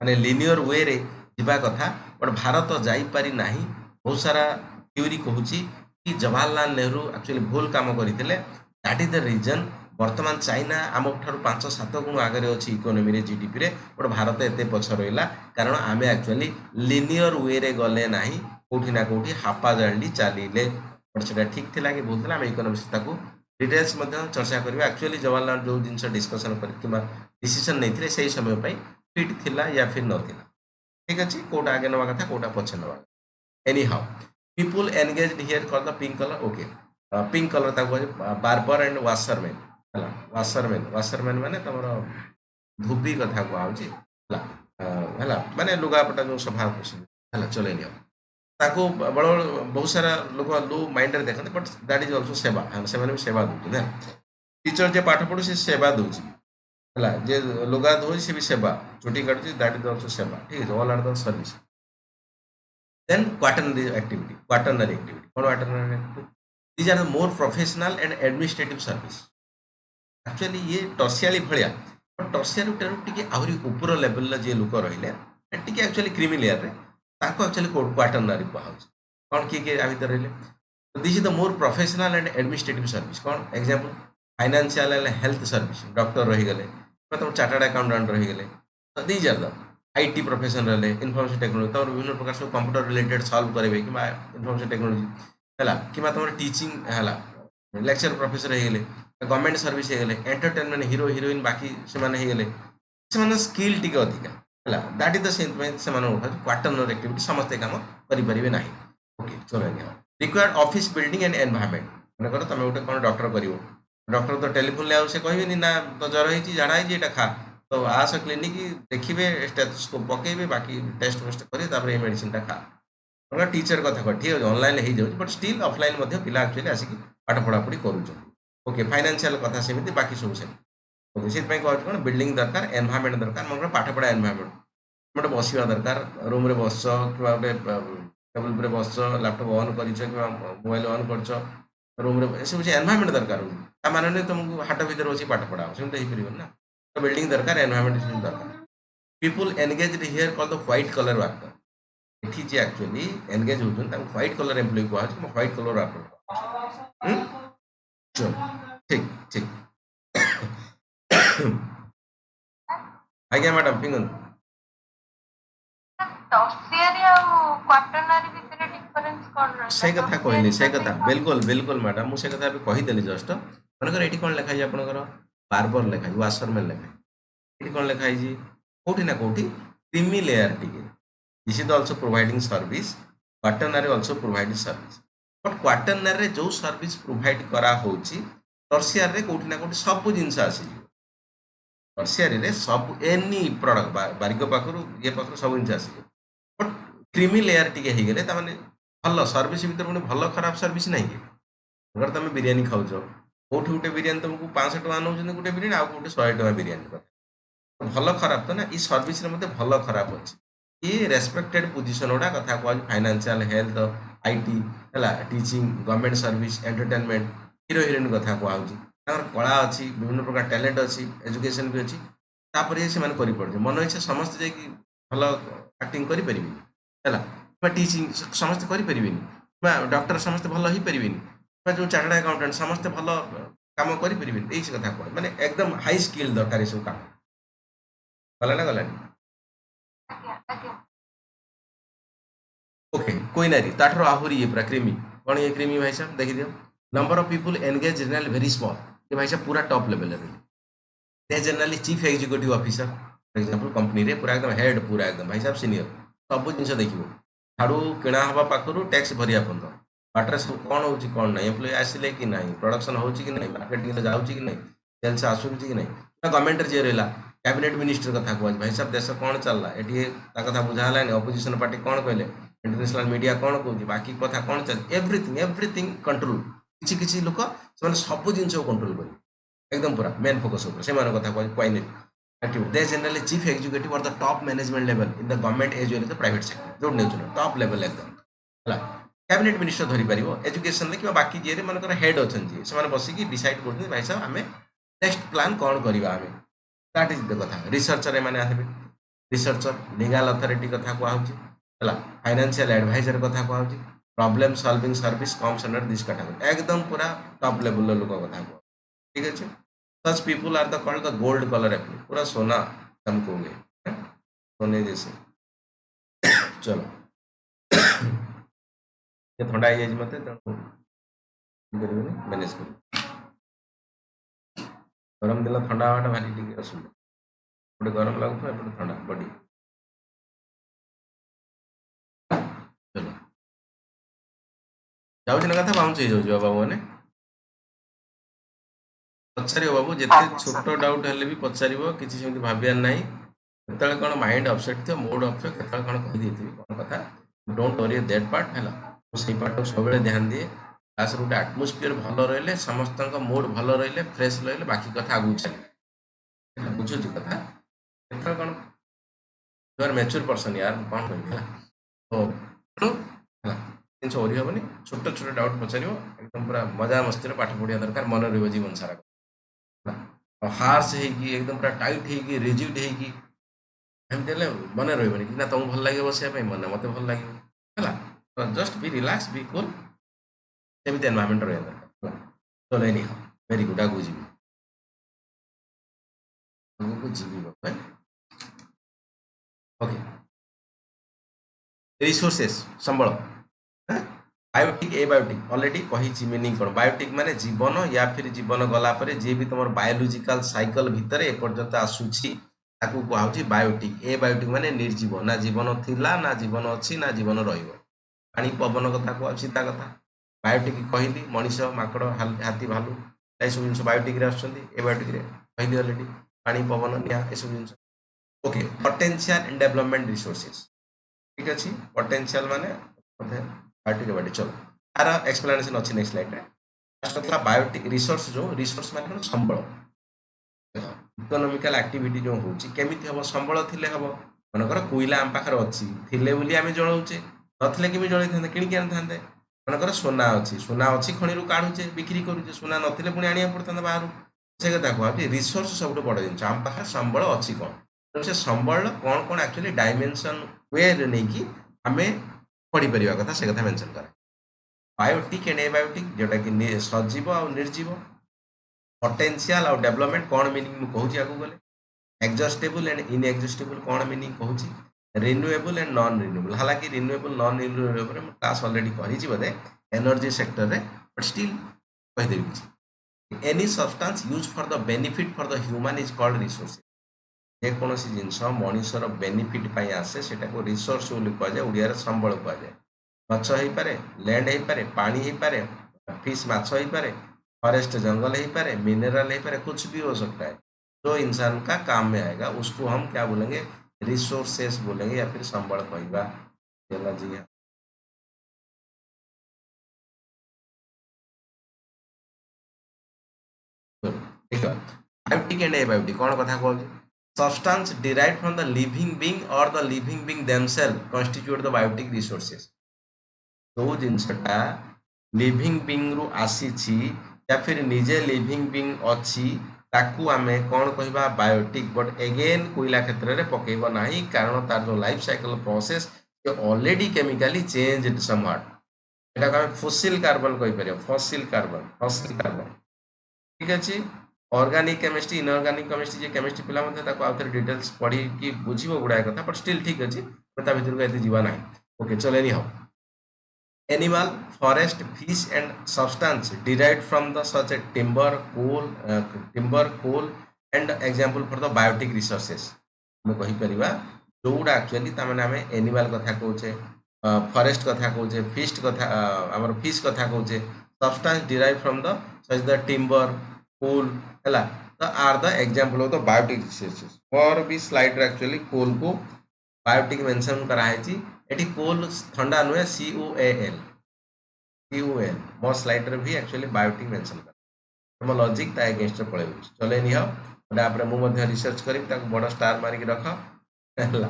Speaker 1: माने लिनियर वे रे जीवा कथा, बट भारत जाईपारी नाही। बहुत सारा थ्योरी कहूँ कि जवाहरलाल नेहरू एक्चुअली भूल काम करते, दैट इज द रीजन वर्तमान चाइना आम ठार 5-7 गुण आगे अच्छी इकोनोमी रे जीडीपी रे, बट भारत एत पछ रहा कारण आम एक्चुअली लिनियर वे रे गले ना, कौटी ना कौटी हापाजाली चलिए, बट से ठीक थिला कि भूल थिला, आम इकोनोमिक्स डिटेल्स चर्चा करवा। एक्चुअली जवाहरलाल जो जिन डिस्कसन कर डिसीजन नहीं से समय फिट थिला या फिर नथिला, ठीक अच्छे कौटा आगे नवा कथा कौटा पछे नवा। Any how people engaged here call the pink collar, okay pink collar barber and washerman है, वाशरमैन माने तुम धोबी कथा कहला माने लुगापटा जो सफा है, चलो नहीं ताको बड़ बहुत सारा लोग लो माइंड रे देखते, बट दैट इज ऑल्सो सेवा, हाँ से सेवा दूसरी ना। टीचर जे पाठ पढ़ू से सेवा दूची है जे लुगा धोई से भी सेवा चुटी काटुची दैट इज आल्सो सेवा ठीक है all are the service then quaternary activity कौन quaternary activity these are the more professional and administrative service actually ये टर्सियाली भलिया बट टर्सियारी ठारू टिके आहुरी ऊपर लेवल जे लोक रहिले टिके एक्चुअली क्रीमी लेयर रे ताको एक्चुअली क्वाटरनरी कहउछ कौन किए आ भीतर रहिले this is the more professional and administrative service कौन example financial and health service doctor रही गले तुम चार्टर्ड अकाउंटेंट रही गले तो these are the IT profession रहे इनफॉर्मेशन टेक्नोलॉजी तुम विभिन्न प्रकार सब कंप्यूटर रिलेटेड सॉल्व करेंगे कि इनफॉर्मेशन टेक्नोलॉजी है कि तुम टीचिंग है लेक्चर प्रोफेसर रही गले गवर्नमेंट सर्विस हो गले एंटरटेनमेंट हिरो हिरोइन बाकी से गले से स्किल टी अधिका है दैट इज द सेम से क्वाटरनर एक्टिविटी समस्ते काम करें ना ओके चलो required office building and environment मन कर तुम गोटे कौन डॉक्टर कर डॉक्टर तो टेलीफोन ले से कहे ना तो ज्वर हो झाड़ा हो खा तो आस क्लिनिक देखिए स्टेथोस्कोप पकेबे बाकी टेस्ट वेस्ट करें मेडिसिन खा अगर टीचर कथा कह ठीक है ऑनलाइन हो जाए बट स्टिल ऑफलाइन पिला एक्चुअली आसिक पाठ पढ़ापढ़ी कर ओके फाइनेंशियल कथा सेमती बाकी सब से ओके से कहूँ कौन बिल्डिंग दरकार एनवायरनमेंट दरकार मन पाठ पढ़ा एनवायरनमेंट गोटे बसवा दरकार रूम रे बस कि गोटे टेबल पर बस लैपटॉप ऑन कर मोबाइल ऑन कर रूम रे सब एनवायरनमेंट दरकार हो माने तुमको हाट भर बस पाठ पढ़ा सेमती हो पार ना तो बिल्डिंग दरकार एनवायरनमेंट दरकार people engage here call the white collar worker एठी जे एक्चुअली एनगेज होछन ता व्हाइट कलर एम्प्लॉय को आज व्हाइट कलर वर्कर चलो ठीक ठीक आज्ञा मैडम पिंगन
Speaker 3: टर्सियरी और क्वाटरनरी भितर डिफरेंस कोन रहला
Speaker 1: से कथा कहली से कथा बिल्कुल बिल्कुल मैडम मु से कथा भी कहि देली जस्ट मनकर एठी कोन लिखा है आपनकर बार्बर लिखा है वाशरमैन लिखा है एठी कोन लिखा है जी कोठी ना कोठी क्रीमी लेयर टिके this is also providing service quaternary also providing service but quaternary रे जो सर्विस प्रोवाइड करा होची टर्सियर रे कोठी ना कोठी सब जिंस आसी टर्सियर रे सब एनी प्रोडक्ट बारिक पाखरु ये पाखरु सब जिंस आसी बट क्रीमी लेयर टिके हे गेले त माने भल सर्विस भीतर पुणी भल खराब सर्विस नहीं कि अगर तुम बिरियानी खाऊच कौट गोटे बिरियानी तुमको 500 टका नौ गोटे बिरियानी आउ गोटे 100 टका बिरियानी भल खराब तो ना ये सर्विस भल खराब अच्छी ये रेस्पेक्टेड पोजिशन गुड़ा कथा कह फाइनेंशियल हेल्थ आईटी है teaching government service entertainment hero heroine कथा कहूँ कला अच्छी विभिन्न प्रकार टैलेंट अच्छी एजुकेशन भी अच्छी तापर से कर मन इच्छा समस्त जा भल एक्टिंग करें टीचिंग समस्त करें डॉक्टर समस्त भल हो पारे जो चार्टर्ड अकाउंटेंट समस्त भल काम करें यही कथा कह मैंने एकदम हाई स्किल दरकार ये सब काम गला ना गलानी ओके कोई नारी ताठर आहुरी ये पूरा क्रीमी कौन ये क्रीमी भाई साहब देखी दियो number of people engage general very small ये भाई साहब पूरा top level they generally chief executive officer for example company रे पूरा एकदम हेड पूरा एकदम भाई साहब सीनियर सब जिन देखिए झाड़ू किणा हवा पाखर टैक्स भरिया पर्यंत बाटर सब कौन हो कौन ना एम्प्लॉय आसिले कि ना प्रोडक्शन हो कि ना मार्केटिंग जाऊँ कि नहीं सेल्स आसूँ कि नहीं गवर्नमेंट जे रहा कैबिनेट मिनिस्टर कथा कह भाई साहब देश कौन चलला ये कथा बुझालानी अपोजिशन पार्टी कौन कहले इंटरनेशनल मीडिया कौन कहूँ बाकी कथा कौन चल एवरीथिंग कंट्रोल किसी किसी लोक से सब जिन कंट्रोल कर एकदम पूरा मेन फोकस से कथा कह दे जनरली चीफ एग्जीक्यूटिव और the top management level in the government as well the private sector जो नहीं टॉप लेवल एकदम है कैबिनेट मिनिस्टर धरी पार एजुकेशन कि बाकी जी मनकर हेड अच्छे से बसिकी डिसाइड कर भाई साहब आम नेक्स्ट प्लान कौन करवा आम दैट इज द कथा रिसर्चर एम आसबे रिसर्चर लीगल अथॉरिटी कथा कहूँ फाइनेंशियल एडवाइजर कथा कहूँ problem solving service comes under this category एकदम पूरा टॉप लेवल लोक कथा कह ठीक अच्छे such people are the called the gold collar एप्पल पूरा सोना चमकोगे सोने जैसे चलो ये थंडा हो जाए मत मैनेज कर गरम दिल थंडा हवाटा भारी टी असुविधा गोटे गरम लगुता एपटे थंडा बॉडी चलो जाऊँ ना कथा बाउंस हो जाऊ बाबू मैंने पचार बाबू जिते छोट डाउट हेल्ले भी पचार किसी सेमती भावियार ना केत कौन माइंड अपसेट थो मूड अफ केत कौन कहीदी कौन कथा डोंट वरी दैट पार्ट है से पार्ट सब ध्यान दिए क्लास रे आटमोस्फियर भल रहिले समस्त मूड भल रहिले फ्रेश रहिले बाकी कथा आगु चले बुझुछ कथा एथर कौन यू आर मैच्योर पर्सन यार कौन कहबी तो जिन ओरी हेनी छोट छोट डाउट पचार एकदम पूरा मजा मस्ती पाठ पढ़िया दरकार मन रही जीवन सारा हार्स होगी एकदम पूरा टाइट होगी रिजिड होगी एमती मन रही कि ना तुमको भल लगे बसापी मन मत भल लगे है just be relax be cool सेमती एनवायरमेंट रहा दरकार चलो एनी हाउ वेरी गुड आगू जी ओके रिसोर्सेस संबल बायोटिक एबायोटिक ऑलरेडी कही मीनिंग कौन बायोटिक माने जीवन या फिर जीवन गला परे जे भी तुम बायोलॉजिकल साइकिल भितर एपर्यंत आसूची ताकू कहूँ बायोटिक एबायोटिक माने निर्जीव ना जीवन थिला ना जीवन अच्छी ना जीवन रहिबो पानी पवन कथा कहूँ सीता कथा बायोटिक कहली मनीष माकड़ हाथी भालू ये सब जिन बायोटिक एबायोटिक कहली ऑलरेडी पानी पवन निया ये सब जिन okay potential and development resources ठीक अच्छे पोटेंशियल माने बायोटिक एबायोटिक चलो तार एक्सप्लेनेशन अच्छी नेक्स्ट स्लाइड रे फर्स्ट कथा बायोटिक रिसोर्स जो रिसोर्स माने संबल इकोनॉमिकल एक्टिविटी जो होची केमिति हबो संबल थिले हबो मनकर कोइला आम पाखर अछि थिले बोली आमे जळौचे नथिले केमि जळै थांते किनि के थांते मनकर सोना अछि खणी रु काढुचे बिक्री करूचे सोना नथिले पुणी आनिया पड़ता बाहर से कथा कहूँ रिसोर्स सब बड़ जिन आम पाखे संबल अच्छी कौन से संबल कौन कौन एक्चुअली डायमेंशन वे नहीं कि आम पढ़ी पार कथा से कथा मेंशन कर बायोटिक एंड एबायोटिक जोटा कि सजीव आ निर्जीव पोटेंशियल और डेवलपमेंट कौन मीनिंग मुझे आगे गले एग्जॉस्टेबल एंड इनएग्जॉस्टेबल कौन मीनिंग कहूँ रिन्यूएबल एंड नॉन रिन्यूएबल हालांकि renewable non renewable class already करी बोधे एनर्जी सेक्टर रे बट स्टिल कहीदेवी किसी any substance use for the benefit for the human is called resource जेकोसी जिनस मनुष्यर बेनिफिट पाई आसे सेटा को रिसोर्स बोली कहुए ओडिया संबल कहुए गछ हो पारे लैंड हो पारे पानी हो पारे फिश माछ हो पारे फॉरेस्ट जंगल हो पारे मिनरल हो पारे कुछ भी हो सकता है जो इंसान का काम में आएगा उसको हम क्या बोलेंगे रिसोर्सेस बोलेंगे या फिर संबल कहवा जी बायोटिक एंड एबायोटिक कौन कथा कहूँ substance derived from the living being or the living being themselves constitute the biotic resources जो जिनसटा लिविंग बीइंग रु आसीछि या फिर निजे लिविंग बीइंग अछि ताकू आमे कौन कहबा बायोटिक बट अगेन कोइला क्षेत्र रे पकेबो नाही कारण तार जो लाइफ साइकिल प्रोसेस ये ऑलरेडी केमिकली चेंज्ड समहाट एटा का फॉसिल कार्बन कहि परियो फॉसिल कार्बन ठीक अछि ऑर्गेनिक केमिस्ट्री इनऑर्गेनिक केमिस्ट्री जे केमिस्ट्री पिला मध्ये ताको आउथर डिटेल्स पढ़ी कि बुझिबो गुडाय कथा बट स्टिल ठीक अछि ता भितर को एते जीवा नाही ओके चलो any how animal forest fish and substance derived from the such a timber coal and example for the biotic resources हम कहि परिबा जोडा एक्चुअली ता माने हमें एनिमल कथा कहूचे फॉरेस्ट कथा कहूचे फिश कथा हमर फिश कथा कहूचे substance derived from the such the timber coal हला तो are the example of the biotic resources और भी स्लाइड रे एक्चुअली कोल को बायोटिक मेंशन करा है जी एटी कोल ठंडा नुए COAL मो स्लाइड रे भी एक्चुअली बायोटिक मेंशन कर हम लॉजिक ता अगेंस्ट पळे चले नि हो ओडा आपरे मु मध्ये रिसर्च करी ताको बड़ स्टार मारी के रख हला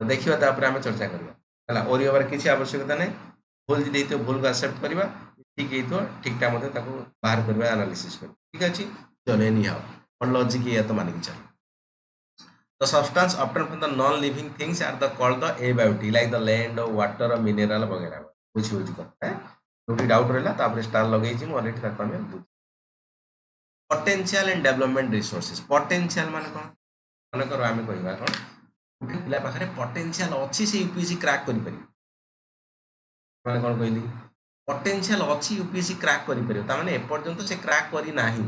Speaker 1: तो देखिबा ता आपरे हम चर्चा करबा हला ओरी ओवर किछि आवश्यकता नै भूल जि देतो भूल को एक्सेप्ट करबा ठीक हेतो ठीक ता मध्ये ताको बाहर करबा एनालिसिस कर ठीक अछि चले नि हो और लॉजिक ये तो मान के चल The substance obtained from the non-living things are the called the abiotic, like the land, water, mineral वगैरह कुछ यूज करता है थोड़ी डाउट रहला तापर स्टार लगै छी म ऑलरेडी ताको हम बुझ potential and development resources potential माने करो आमे कहबा कोन पिला पाखरे पोटेंशियल अछि से यूपीएससी क्रैक करि परि माने कोन कहली पोटेंशियल अछि यूपीएससी क्रैक करि परि ता माने ए पर्यंत से क्रैक करि नाही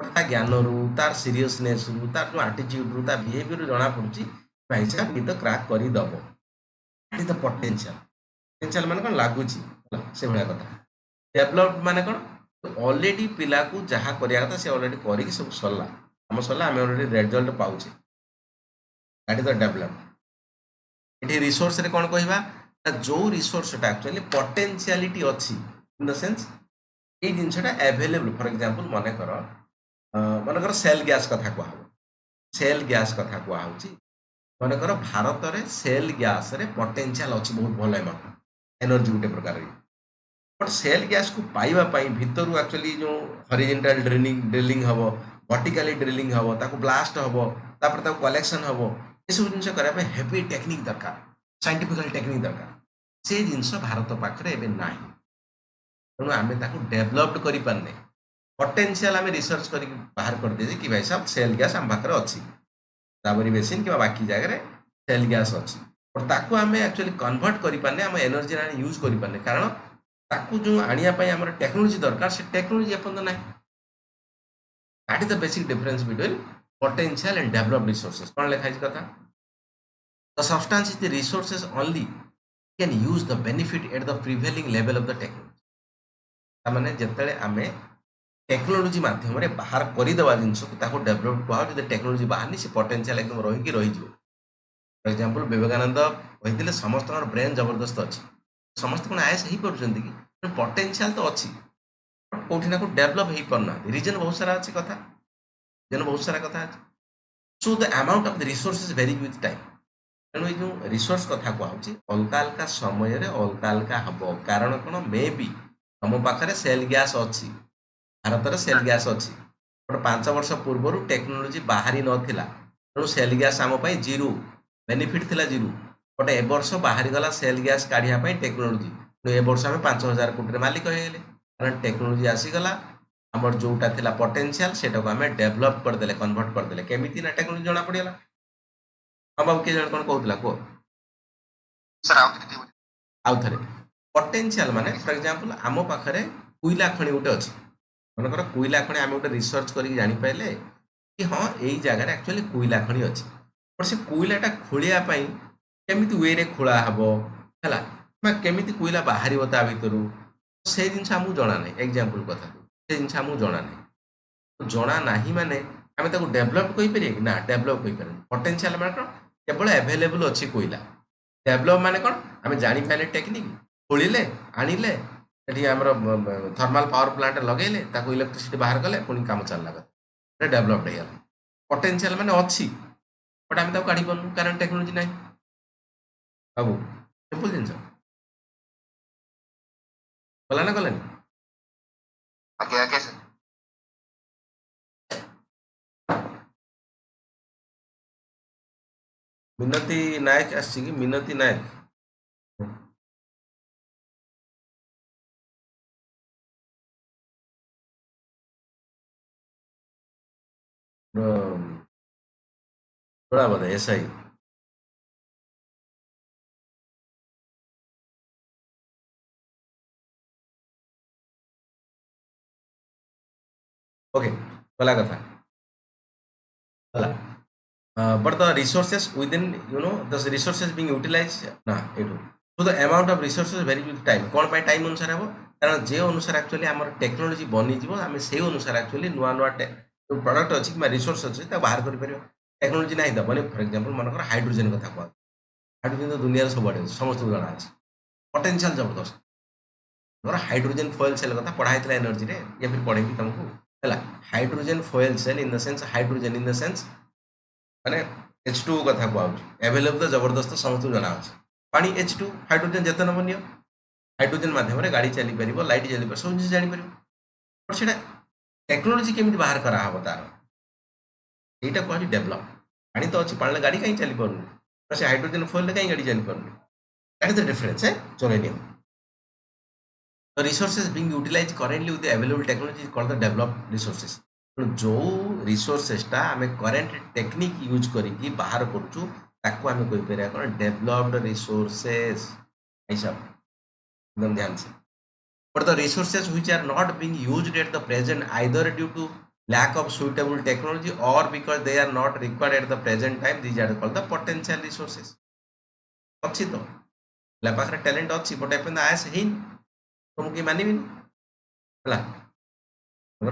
Speaker 1: ता ज्ञान रु तार सीरियसनेस रु तार जो एटीट्यूड रु ता बिहेवियर जणा पड़ुची भाई साहब ये तो क्रैक करी दबो ये तो पोटेंशियल माने कोन लागुची से भला कथा डेवलप माने कोन ऑलरेडी पिला को जहा करिया कथा से ऑलरेडी करी कि सब सल्ला हम सल्ला हम ऑलरेडी रिजल्ट पाउचे दैट इज द डेवलप इठी रिसोर्स रे कोन कहबा जो रिसोर्स ता एक्चुअली पोटेंशियलिटी अछि इन द सेंस ये जिनसटा अवेलेबल फॉर एग्जांपल मनकर सेल गैस कथा कह सेल गैस कथा कहुची मनकर भारत में सेल गैस रे पोटेंशियल अच्छी बहुत भल अमाउंट एनर्जी गोटे प्रकार बट सेल गैस को पाइबा भितर एक्चुअली जो हॉरिजॉन्टल ड्रिलिंग हम वर्टिकली ड्रिलिंग हम ताको ब्लास्ट हम तापर कलेक्शन हम ये सब जिन करने हेवी टेक्निक दरकार साइंटिफिकल टेक्निक दरकार से जिनस भारत पाखे एवं ना तेणु आम डेभलप्ड कर पारे पोटेंशियल आम रिसर्च कर बाहर कर दे कि भाई साहब सेल गैस आम पाखे अच्छी ताबरी बेसिन कि बाकी जगह सेल गैस अच्छी और ताकू आम एक्चुअली कन्वर्ट कर पारे आम एनर्जी यूज कर पारे कारण ताकू जो आने आम टेक्नोलोजी दरकार से टेक्नोलोजी एपर्तन ना that is the basic difference between potential and developed resources कौन लिखाई कथा the substance is the resources only can use the benefit at the prevailing level of the technology माने जेतेले आमे टेक्नोलोजी माध्यम बाहर करदेवा जिनस को डेभलप कह जो टेक्नोलोजी बाहर से पोटेंशियल एकदम रहीकि रही फॉर एग्जांपल विवेकानंद कहते समस्त ब्रेन जबरदस्त अच्छी समस्त कौन आयस हो पार्टी पोटेंशियल तो अच्छी कौटी ना कौट डेभलप हो पारना रिजन बहुत सारा अच्छी कथा रिजन बहुत सारा कथा अच्छे so the amount of the resources very with time तेणु ये रिसोर्स कथा कहुची अलग अलग समय अलग अलग हम कारण कौन मे बी तुम पाखे सेल गैस अच्छी भारत में सेल गैस अच्छी बट 5 वर्ष पूर्व टेक्नोलोजी बाहरी नाला तेणु सेल गैस आम जीरो बेनिफिट थिला जीरो बट ए वर्ष बाहरी गला सेल गैस काढ़ापी टेक्नोलोजी ए वर्ष आम 5,000 कोटी मालिक हो कारण टेक्नोलोजी आसीगला आमर जोटा थिला पोटेंशियल सेटा को आम डेभलप करदे कन्वर्ट करदे केमिति ना टेक्नोलोजी जना पड़गला हाँ बाबू किए जन कौन कहला कह आउ थे पोटेंशियल माने फॉर एग्जांपल आम पाखे कोयला खଣି गोटे अच्छी मनकर कोयला खଣି आम गोटे रिसर्च कर जापारे कि हाँ यही जगह एक्चुअली कोयला खଣି अच्छी बट से कोयलाटा खोलियापाई केमिति वे रे खोला हम है केमी कोयला बाहर ता भर से जिन आमको जना ना एग्जांपल कथा से जिन आमको जना ना जना ना माने आम डेभलप कहीपर कि ना डेभलप कहीपर पोटेंशियल माने कौन केवल एभेलेबल अच्छी कोयला डेभलप माने कौन आम जापारे टेक्निक खोलिले आणिले ये आम थर्माल पावर प्लांट लगेले इलेक्ट्रिसिटी बाहर कले पुणी काम चलला डेभलप्ड हो पोटेंशियल माने अच्छी बट आम काढ़ी पार्नु कारण टेक्नोलोजी ना बाबू सिंपल जिन गला ना गलानी
Speaker 5: आगे आगे सर
Speaker 1: मिनती नायक आसी कि मिनती नायक थोड़ा बोधे ऐसा ही ओके गला कथा गला but the resources within the resources being utilized ना एठो so the amount of resources vary with time कौन पाई टाइम अनुसार हम कारण जे अनुसार एक्चुअली आमर टेक्नोलोजी बनी जीवो आम से अनुसार एक्चुअली नुआ नुआ जो प्रोडक्ट अच्छी कि रिसोर्स अच्छी बाहर कर टेक्नोलोजी ना तो बने फॉर एग्जांपल मनकर हाइड्रोजन कथा कह हाइड्रोजन तो दुनिया सब आड़े समस्त जना अच्छे पोटेंशियल जबरदस्त हाइड्रोजन फॉयल सेल कथा पढ़ाई एनर्जी रे या फिर पढ़ेगी तुमको है hydrogen fuel cell in the sense hydrogen in the sense माने H2 कथा कह एभेलेबल तो जबरदस्त समस्त जना अच्छे पानी H2 हाइड्रोजन जिते नब नि हाइड्रोजन मध्यम गाड़ी चली पार लाइट चली पार सब जिन जापर बट से टेक्नोलोजी केमी बाहर कराव तार यहीटा कह डेभलप पानी तो अच्छी पानी गाड़ी कहीं चली पार से हाइड्रोजन फॉयल कहीं गाड़ी चली पार दैट इज द डिफरेंस है चले नियम The resources being utilized currently with the available technology is called the developed resources. जो रिसोर्सेसटा आम करेन्ट टेक्निक यूज करी बाहर करूँ ताको आम कहीपर डेभलप्ड रिसोर्सेस हिसाब एकदम ध्यान से but the resources which are not being used at the present either due to lack of suitable technology or because they are not required at the present time these are called the potential resources अच्छी तो पाखे talent अच्छी but एपन आयस है तुमको कि मानवी है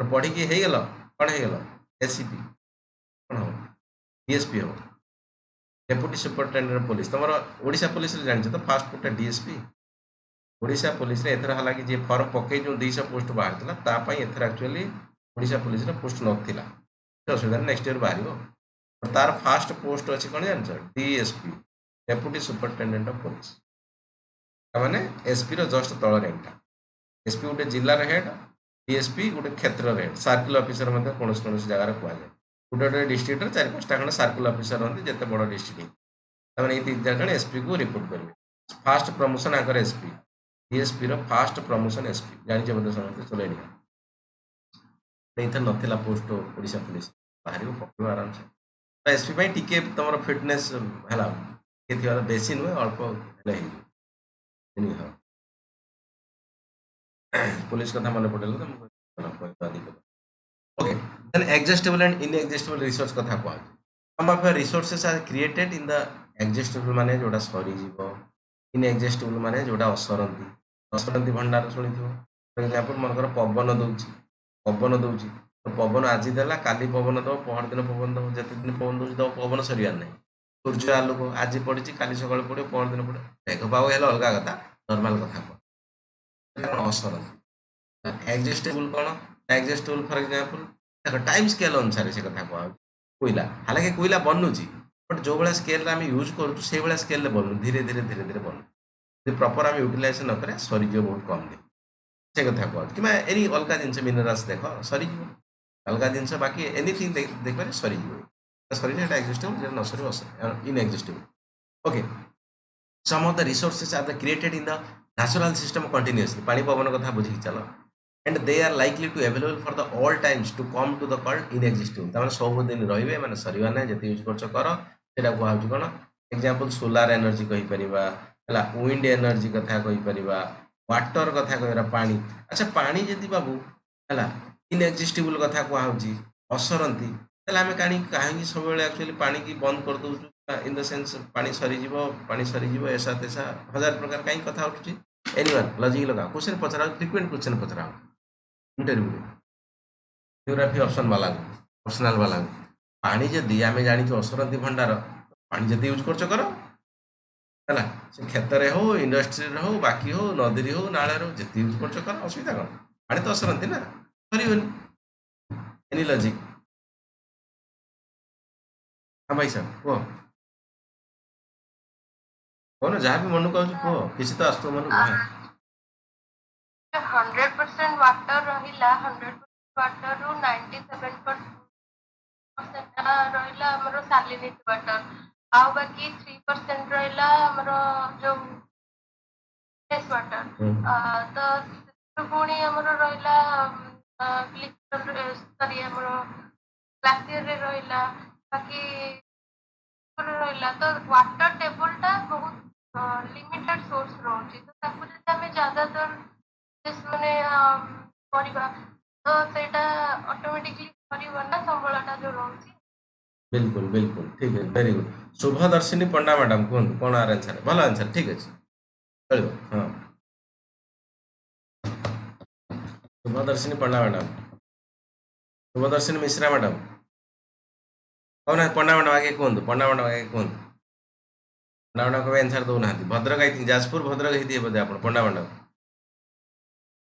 Speaker 1: पढ़ी हो कौन हो एससीपी कौन हम डीएसपी हम डेप्यूटी सुपरिटेडेंट पुलिस तुम ओडिशा पुलिस जान तो फास्ट फुटा डीएसपी ओडिशा पुलिस रे एथर हला कि जे फॉर्म पके जो 200 पोस्ट बाहर थिला ता पई एथर एक्चुअली ओडिशा पुलिस रे पोस्ट नथिला असुविधा नेक्स्ट ईयर बाहर और तार फास्ट पोस्ट अच्छी कौन जान DSP deputy superintendent of police माने एसपी रो जस्ट तल रैंक एसपी गोटे जिलार हेड डीएसपी गोटे क्षेत्र हेड सर्किल ऑफिसर मतलब कौन जगार कहुए गोटे गोटे डिस्ट्रिक्ट चार पांचटा खंड सर्किल ऑफिसर रही जिते बड़ डिस्ट्रिक्ट ये 3-4 जन एसपी को रिपोर्ट करेंगे फास्ट प्रमोशन आकर एसपी डीएसपी रो फास्ट प्रमोशन एसपी जानी बोलते समझते चल इधर नाला पोस्ट ओडिशा पुलिस बाहर पकड़ आराम से तो एसपी टिके तुम फिटनेस है बेसी नुहे अल्प पुलिस कथा मन पड़े तो okay then exhaustible and inexhaustible resource कथा कह some of resources are created in the exhaustible माने जोटा सरी जीव इनएग्जिस्टेबल माने जोटा असरंती भंडार शुणी फॉर एग्जांपल मनकर पवन दौची तो पवन आज देला काली पवन दब पहर दिन पवन दब जिते दिन पवन दौर दब पवन सरियार ना सूर्य आलोक आज पड़ी काली सका पड़े पहर दिन पड़े मेघ पाग है अलग कथा नॉर्मल कथा कह असरंती एग्जिस्टेबल कौन एग्जिस्टेबल फॉर एग्जांपल देखो टाइम स्केल अनुसार से कथा कह कोईला हालांकि कोईला बनूची बट जो भाया स्केल आम यूज करूँ से भाया स्केल बनू धीरे धीरे धीरे धीरे बनू प्रॉपर आम यूटिलाइजेशन न करें सरीज बहुत कम दिन से कथा कह कि एनी अलग जिन मिनरल्स देख सरीज अलग जिन बाकी एनीथिंग देखिए सरीज सरी एग्जिस्टेबल न सर inexhaustible okay some of the resources are the created in the natural system continuously पानी पवन कथा बुझी चलो and they are likely to available for the all times to come to the called inexhaustible तमाने सब दिन रहिबे माने सरीवा ना जति यूज करछ कर सेटा को आउछ कोन एग्जांपल सोलार एनर्जी कहि परिबा हला विंड एनर्जी कथा कहि परिबा वाटर कथा कहरा पानी अच्छा पानी जति बाबू हला इनएग्जिस्टेबल कथा को आउची असरंती तले आमे कानी सब बेले एक्चुअली पानी की बंद कर दउछु इन द सेंस पानी सरी जीवो ऐसा तैसा हजार प्रकार काई कथा उठुची एनीवन लॉजिक लगा क्वेश्चन पचरा फ्रीक्वेंट क्वेश्चन पचरा इंटरव्यू जियोग्राफी ऑप्शन वाला ऑप्शनल वाला पानी जदि आम जानी असरंती भंडार पानी जदि यूज कर है से क्षेत्र हो इंडस्ट्री हो बाकी हो नदी हो नाल हो जिते यूज कर असुविधा कौन पानी तो असरंती ना सर एनी लॉजिक हाँ भाई साहब कह कौन जहाँ भी मन को कह किसी तो आस मन को
Speaker 3: 100% वाटर रहिला 100% वाटर रू 97% रहिला हमरो सालिनिटी वाटर आ बाकी 3% रहिला हमरो जो फ्रेश वाटर तो पुणी हमरो रहिला ग्लिसरॉल सॉरी हमरो ग्लासियर रे रहिला बाकी रहिला तो वाटर टेबल टा बहुत लिमिटेड सोर्स रहउची तो ताकू जदि हमें ज्यादातर माने करबा तो सेटा ऑटोमेटिकली करबा ना संबळटा जो रहउची
Speaker 1: बिल्कुल बिल्कुल ठीक है वेरी गुड शुभदर्शिनी पंडा मैडम कहतु कौन आर आंसर भल आंसर ठीक अच्छे चलो हाँ शुभदर्शिनी पंडा मैडम शुभदर्शिनी मिश्रा मैडम कौन पंडा मैडम आगे कहतु पंडा मैडम आगे कहतु पंडा मैडम को आंसर दौना भद्रक आई थिंक जाजपुर भद्रक ही बोधे आप पंडा मैडम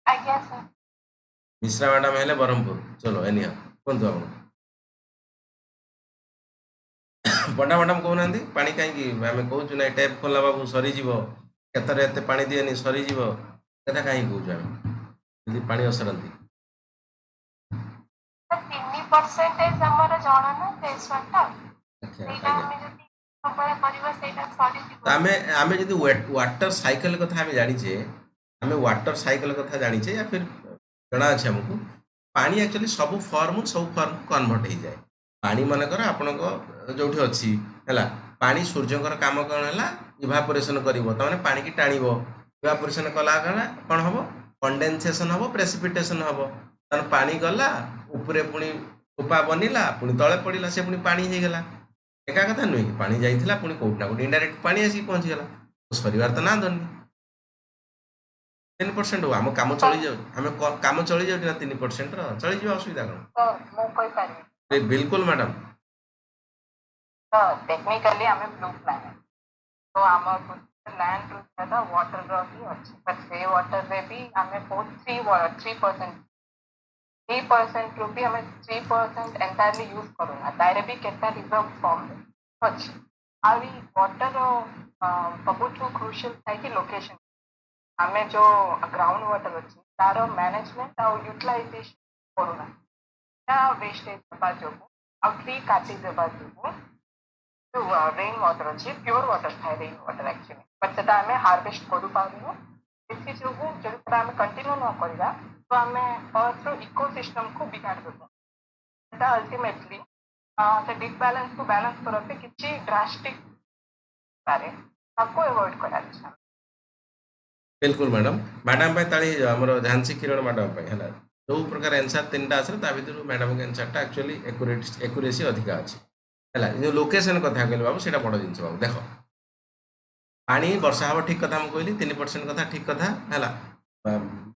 Speaker 3: आज्ञा सर
Speaker 1: मिश्रा मैडम है ब्रह्मपुर चलो एनी कहतु आप पंडा मैडम कहना पानी कहीं आम कहूँ ना टैप खोला बाबू सरीज क्षेत्र एत पा दिएनि सरीज कथा कहीं कहूँ आम पानी असरंती
Speaker 3: 3% हमर जाना ना फ्रेश वाटर सेटा हमें जति सबले परिवा सेटा सरी जीव
Speaker 1: आमे जदि वाटर साइकिल कथा आमे जानिछे आमे वाटर साइकिल कथा जानिछे या फिर जना अच्छे हमको पानी एक्चुअली सब फॉर्म कन्वर्ट हो जाए पानी मनकर आपण जो अच्छी है पानी सूर्यकर काम कौन है इवापोरेशन कर पानी की टाण इवापोरेशन कला कौन हम कंडेनसेशन हम प्रेसिपिटेशन हम तार पानी गला उपरे पुणी उपा बनला पुणी तले पड़ा से पुणी पानी हो गला एका कथा नुहे कि पानी जाइला पुणी कौटना कौट इनडायरेक्ट पानी आसिक पहुँचीगला तो सर तो ना धरनी 3% हो आम कम चली जाऊ आम कम चली जाऊँ ना 3% चली जाओ असुविधा कौन बिल्कुल मैडम
Speaker 4: टेक्निकली आम ब्लू प्लानेट तो आम लैंड ରୁ ज्यादा वाटर ର ही ଅଛି बट से वाटर रे भी हमें बहुत 3% 3% ରୁ ବି ଆମେ 3% एंटायरली यूज करूना तारे भी केटा रिजर्व फॉर्म ଅଛି ଆଉ ಈ वाटर ସବୁଠୁ କ୍ରୁशियल ଥାଏ କି लोकेशन ଆମେ जो ग्राउंड वाटर ଅଛି तार मैनेजमेंट ଆଉ यूटिलाइजेशन करूना ता वेस्टेज हेबा जोगु ଆଉ ट्री काटी देबा जोगु जो रेन वाटर अच्छी प्योर वाटर था रेन वाटर एक्चुअली बट से आम हार्वेस्ट कर पारूँ इसी जो जब आम कंटिन्यू न करवा तो आम अर्थ इकोसिस्टम को बिगाड़ देव अल्टीमेटली से डिसबैलेंस को बैलेंस करते किसी ड्रास्टिक पारे आपको अवॉइड करा
Speaker 1: बिल्कुल मैडम मैडम पे ताली हमर झांसी किरण मैडम पे हला जो प्रकार आंसर तीनटा आसरे ता भीतर मैडम के आंसरटा एक्चुअली एक्यूरेसी अधिका अछि हला जो लोकेशन कथा कहले बाबू सेटा बड़ जिंस बाबू देखो पानी वर्षा हबो ठीक कथा हम कहली 3% कथा ठीक कथा हला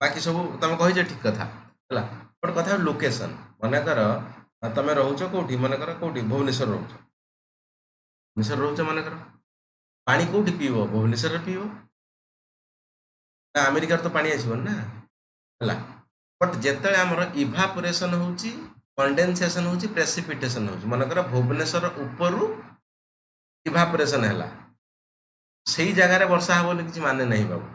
Speaker 1: बाकी सब तुम कहि ठीक कथा हला बट कथा लोकेशन माने कर तमे रहउछो कोठी माने कर कोठी भुवनेश्वर रहउछो भुवनेश्वर रहउछो माने कर पानी कोठी पीबो भुवनेश्वर रे पीबो अमेरिका तो पानी आसबन ना है बट जिते आमर इभापोरेशन होची कंडेनसेशन होची प्रेसिपिटेशन होची मनकर भुवनेश्वर उपरु इभापोरेशन है से ही जगह वर्षा हे बोली किसी माने नहीं बाबू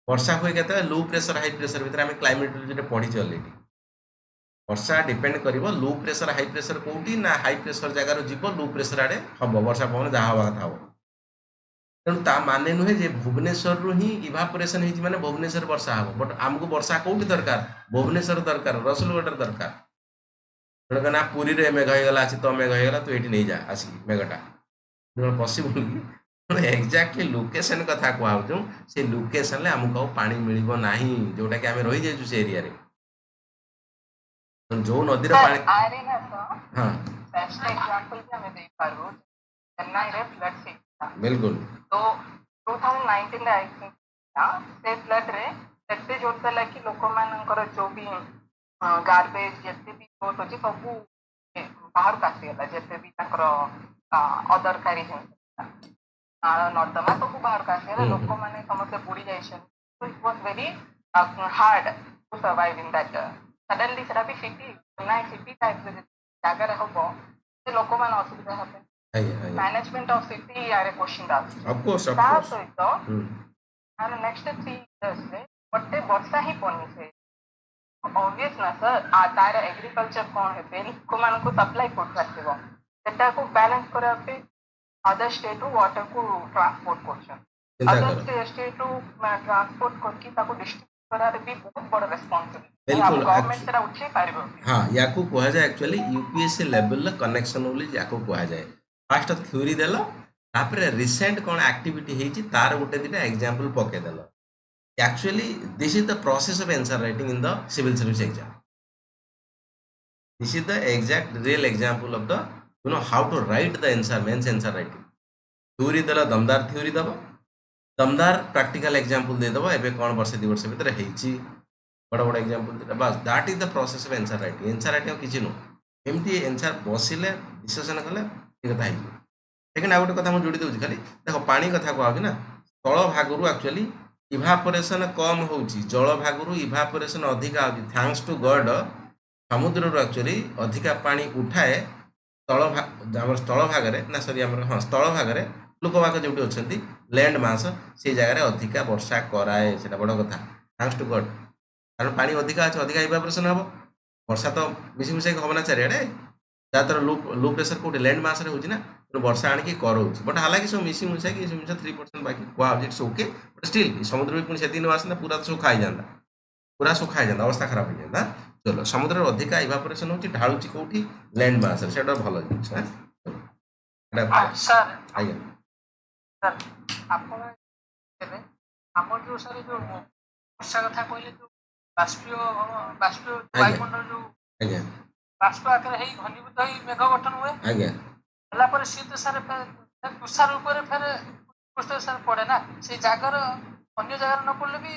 Speaker 1: वर्षा हुए के लो प्रेशर हाई प्रेशर भितर आम क्लाइमेट जो पढ़ी अलरेडी वर्षा डिपेंड कर लो प्रेशर हाई प्रेशर कौटी ना हाई प्रेशर जगार जीव लो प्रेशर आड़े हम वर्षा पवन जहाँ हवा कथा हम तेणु ता माने नुहे जे भुवनेश्वर रु ही इभापोरेशन होती माने भुवनेश्वर वर्षा हम बट आमको वर्षा कौटी दरकार भुवनेश्वर दरकार रसुलगढ़ दरकार तेणु ना पुरी रे मेघ होगा तो मेघ होगा तो ये नहीं जा आसिक मेघटा पसिबल कि एक्जाक्टली लोकेशन कथा कहूँ से लोकेशन आमको पानी मिल ना जोटा कि आम रही जाइए से एरिया जो नदी पानी हाँ बिल्कुल
Speaker 4: तो 2019 रे आई थिंक से फ्लड रे एते जोर देला कि लोक मानकर जो भी गार्बेज जते भी बहुत अछि सब बाहर कासी गला जते भी ताकर अदरकारी है नर्दमा सब बाहर कासी गला लोक माने समस्त बुड़ी जाइछन so it was very hard to survive in that suddenly सेटा भी सिटी ना सिटी टाइप जगह रे हबो से लोक मान असुविधा होते management of city are a question
Speaker 1: of course
Speaker 4: सहित आम नेक्स्ट 3 इयर्स रे गोटे वर्षा ही पड़नी से ऑब्वियस ना सर तार एग्रीकल्चर कौन है लोक मान को सप्लाई कोठ आसो सेटा को बैलेंस करा पे अदर स्टेट टू वाटर को ट्रांसपोर्ट करछन अदर स्टेट टू ट्रांसपोर्ट करके ताको डिस्ट्रीब्यूट करार भी बहुत बड़ रिस्पांसिबिलिटी
Speaker 1: बिल्कुल
Speaker 4: गवर्नमेंट सेटा उठे पारिबो
Speaker 1: हां याकू कहा जाए एक्चुअली यूपीएससी लेवल कनेक्शन बोली याकू कहा जाए फास्ट थ्योरी देल तापर रिसेंट कौन एक्टिविटी होती तार गोटे दुटा एग्जांपल पकेदेल actually this is the process of answer writing in the civil service exam this is the exact real example of the you know how to write the answer mains answer writing theory देल दमदार theory दब दमदार practical example दे दब एबे कौन वर्ष 2 वर्ष भीतर हेची बड़ बड़ एग्जांपल देला बस that is the process of answer writing किछि नु एमती आंसर बसिले विश्लेषण कले कथा लेकिन आ गोटे कथा मुझे जोड़ी दूसरी खाली देख पानी कथा कहूँ ना तल भागरू एक्चुअली इभापोरेशन कम हो जल भागरू इभापोरेशन अधिका हो थैंक्स टू गॉड समुद्र एक्चुअली अधिका पानी उठाए स्थल भाग ना सॉरी हाँ स्थल भाग लोकवाक जो अच्छा लैंड मास से जगह अधिका वर्षा कराए से बड़ कथा थैंक्स टू गॉड कारण पानी अधिका अच्छे अधिका इभापोरेशन हम वर्षा तो मिसी मिसाई हम ना चारिड़े जहाँद्वारा लो प्रेशर कौटे लैंड मास होची ना वर्षा आणिकी कराऊँ बट हालांकि सब मिसी मुसा कि 3% बाकी कह इट्स ओके बट स्टिल समुद्र भी पुणी से दिन आसना पूरा सुखा ही जाता पूरा सुखा ही जाता अवस्था खराब हो जाता चलो समुद्र अधिका इभापोरेशन होची ढालुची कौटी लैंड मास से भल जिनिस
Speaker 4: सर
Speaker 1: आज्ञा
Speaker 4: सर आपण हमर जो सर जो वर्षा कथा कहले जो बाष्पीय वायुमंडल जो
Speaker 1: आज्ञा
Speaker 4: बाष्प आकार है घनीभूत है मेघ गठन हुए
Speaker 1: आज्ञा
Speaker 4: होला पर सी तो सर तुषार ऊपर फिर कुछ सर पड़े ना से जगार अन्य जगार न पड़ले भी